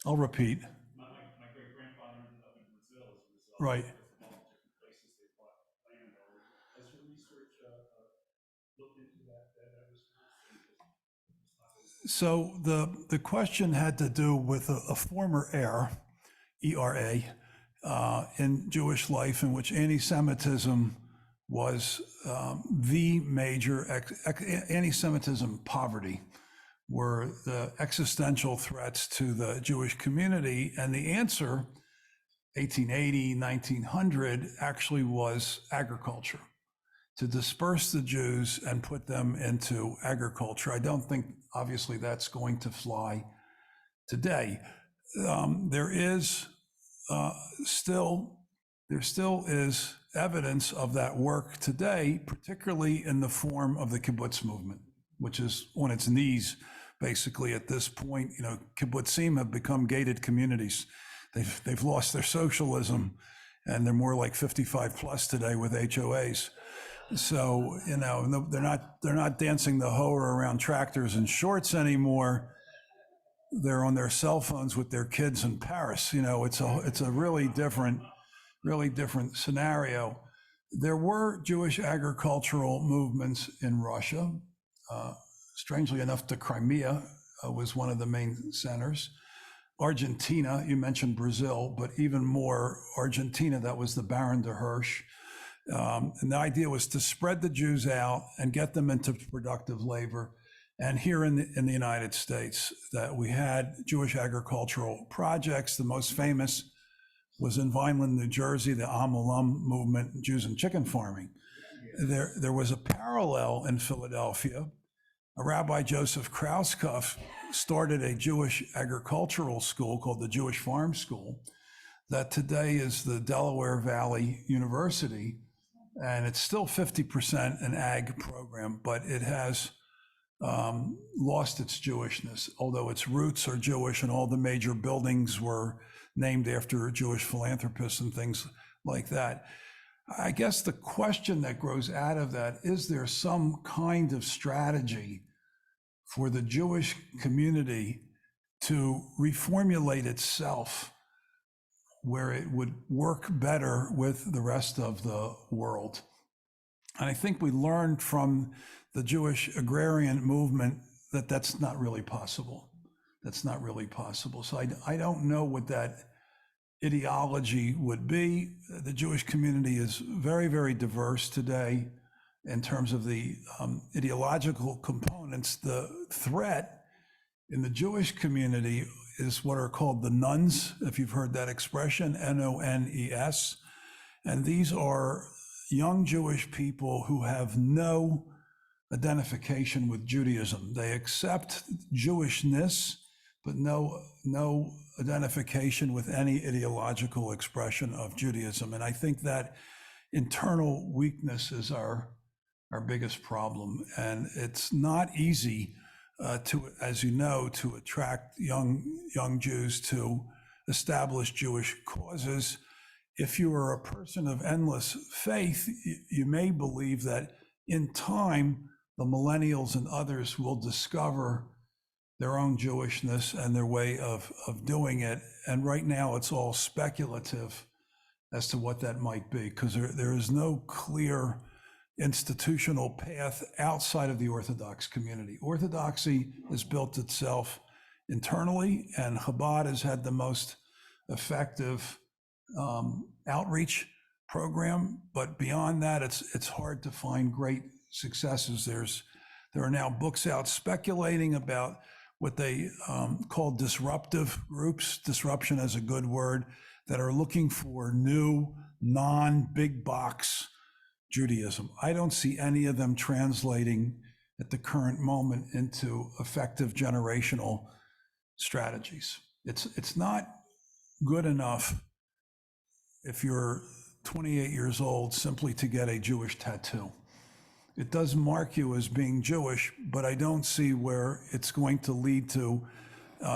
I'll repeat.
My great grandfather ended up in Brazil as a result.
Right.
Of all the different places they bought land over. Has your research looked into that response?
So the question had to do with a former heir, ERA, in Jewish life, in which anti-Semitism was the major anti-Semitism, poverty were the existential threats to the Jewish community. And the answer, 1880, 1900, actually was agriculture, to disperse the Jews and put them into agriculture. I don't think, obviously, that's going to fly today. There still is evidence of that work today, particularly in the form of the kibbutz movement, which is on its knees, basically at this point. You know, kibbutzim have become gated communities. They've lost their socialism, and they're more like 55 plus today with HOAs. So, you know, they're not dancing the hoe around tractors and shorts anymore. They're on their cell phones with their kids in Paris. You know, it's a really different scenario. There were Jewish agricultural movements in Russia. Strangely enough, the Crimea was one of the main centers. Argentina, you mentioned Brazil, but even more Argentina, that was the Baron de Hirsch. And the idea was to spread the Jews out and get them into productive labor. And here in the United States, that we had Jewish agricultural projects. The most famous was in Vineland, New Jersey, the Am Olam movement, Jews and chicken farming. There was a parallel in Philadelphia. Rabbi Joseph Krauskopf started a Jewish agricultural school called the Jewish Farm School, that today is the Delaware Valley University. And it's still 50% an ag program, but it has lost its Jewishness, although its roots are Jewish and all the major buildings were named after Jewish philanthropists and things like that. I guess the question that grows out of that, is there some kind of strategy for the Jewish community to reformulate itself where it would work better with the rest of the world? And I think we learned from the Jewish agrarian movement that that's not really possible. That's not really possible. So I don't know what that ideology would be. The Jewish community is very, very diverse today in terms of the ideological components. The threat in the Jewish community is what are called the nuns, if you've heard that expression, N-O-N-E-S. And these are young Jewish people who have no identification with Judaism. They accept Jewishness, but no identification with any ideological expression of Judaism. And I think that internal weakness is our biggest problem. And it's not easy to, as you know, to attract young Jews to establish Jewish causes. If you are a person of endless faith, you may believe that in time, the millennials and others will discover their own Jewishness and their way of doing it. And right now it's all speculative as to what that might be, because there is no clear institutional path outside of the Orthodox community. Orthodoxy has built itself internally, and Chabad has had the most effective outreach program. But beyond that, it's hard to find great successes. There are now books out speculating about what they call disruptive groups, disruption as a good word, that are looking for new, non-big box Judaism. I don't see any of them translating at the current moment into effective generational strategies. It's not good enough if you're 28 years old simply to get a Jewish tattoo. It does mark you as being Jewish, but I don't see where it's going to lead to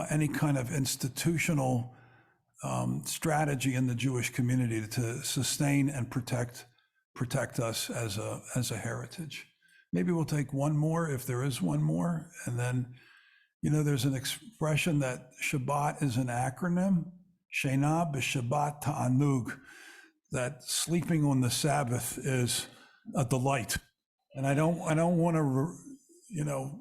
any kind of institutional strategy in the Jewish community to sustain and protect us as a heritage. Maybe we'll take one more if there is one more. And then, there's an expression that Shabbat is an acronym, Shena b'Shabbat ta'anug, that sleeping on the Sabbath is a delight. And I don't want to,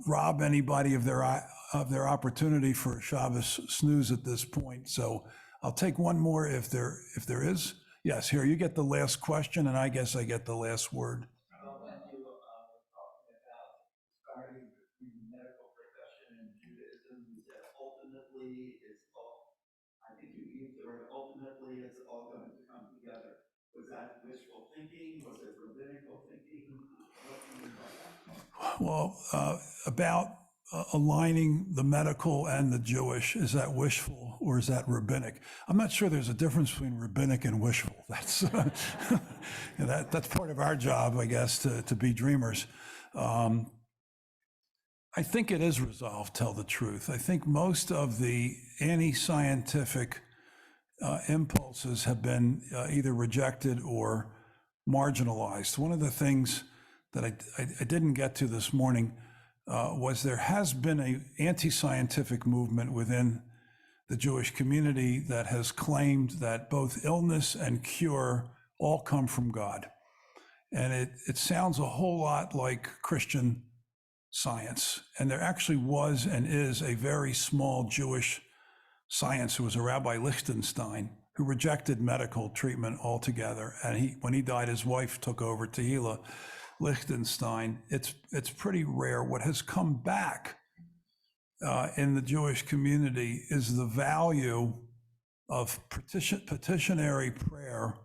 rob anybody of their opportunity for Shabbos snooze at this point. So I'll take one more if there is. Yes, here, you get the last question, and I guess I get the last word.
Well, when you were talking about starting the medical profession in Judaism, you said ultimately it's all, I think you used the word ultimately it's all going to come together. Was that wishful thinking? Was it rabbinical thinking? What do you mean by that?
Well, about aligning the medical and the Jewish, is that wishful or is that rabbinic? I'm not sure there's a difference between rabbinic and wishful. That's that's part of our job, I guess, to be dreamers. I think it is resolved, tell the truth. I think most of the anti-scientific impulses have been either rejected or marginalized. One of the things that I didn't get to this morning was there has been an anti-scientific movement within the Jewish community that has claimed that both illness and cure all come from God. And it sounds a whole lot like Christian science. And there actually was and is a very small Jewish science. There was a Rabbi Lichtenstein who rejected medical treatment altogether. And when he died, his wife took over, Tehillah Lichtenstein. It's pretty rare. What has come back in the Jewish community is the value of petitionary prayer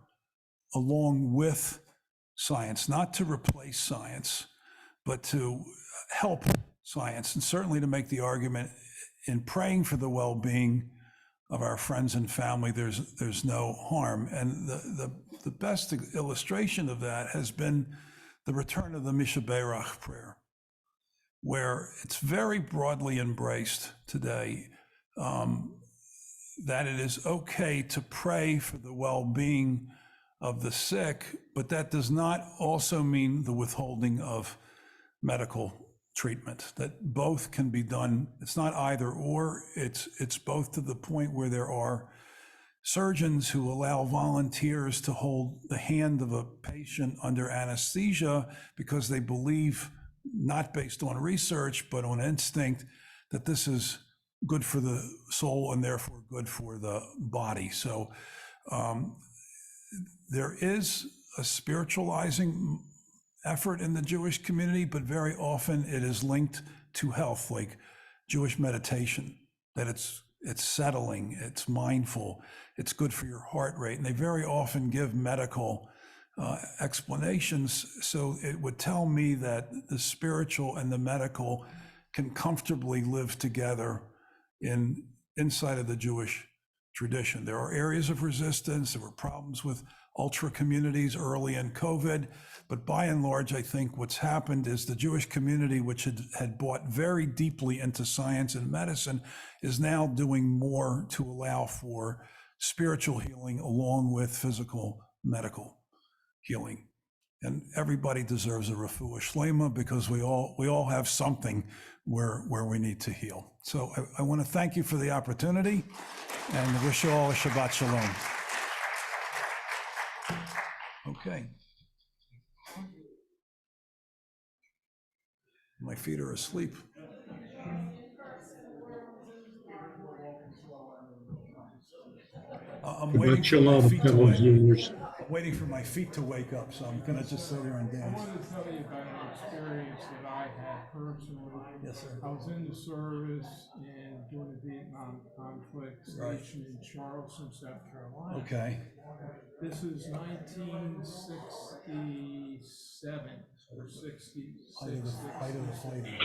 along with science, not to replace science, but to help science, and certainly to make the argument in praying for the well-being of our friends and family, there's no harm. And the best illustration of that has been the return of the Mishaberach prayer, where it's very broadly embraced today that it is okay to pray for the well-being of the sick, but that does not also mean the withholding of medical treatment, that both can be done. It's not either or, it's both, to the point where there are surgeons who allow volunteers to hold the hand of a patient under anesthesia because they believe, not based on research, but on instinct, that this is good for the soul and therefore good for the body. So there is a spiritualizing effort in the Jewish community, but very often it is linked to health, like Jewish meditation, that it's settling, it's mindful, it's good for your heart rate. And they very often give medical explanations. So it would tell me that the spiritual and the medical can comfortably live together inside of the Jewish tradition. There are areas of resistance. There were problems with ultra communities early in COVID, but by and large, I think what's happened is the Jewish community, which had bought very deeply into science and medicine, is now doing more to allow for spiritual healing along with physical medical healing. And everybody deserves a refuah shlema because we all have something where we need to heal. So I want to thank you for the opportunity and wish you all a Shabbat Shalom. Okay. My feet are asleep. I'm waiting for my feet to wake up. I'm waiting for my feet to wake up, so I'm gonna just sit here and
I
dance.
want to tell you about an experience that I had personally.
Yes, sir.
I was in the service and during the Vietnam conflict stationed in Charleston, South Carolina.
Okay.
This is 1967 or 66.
Height of the fighting.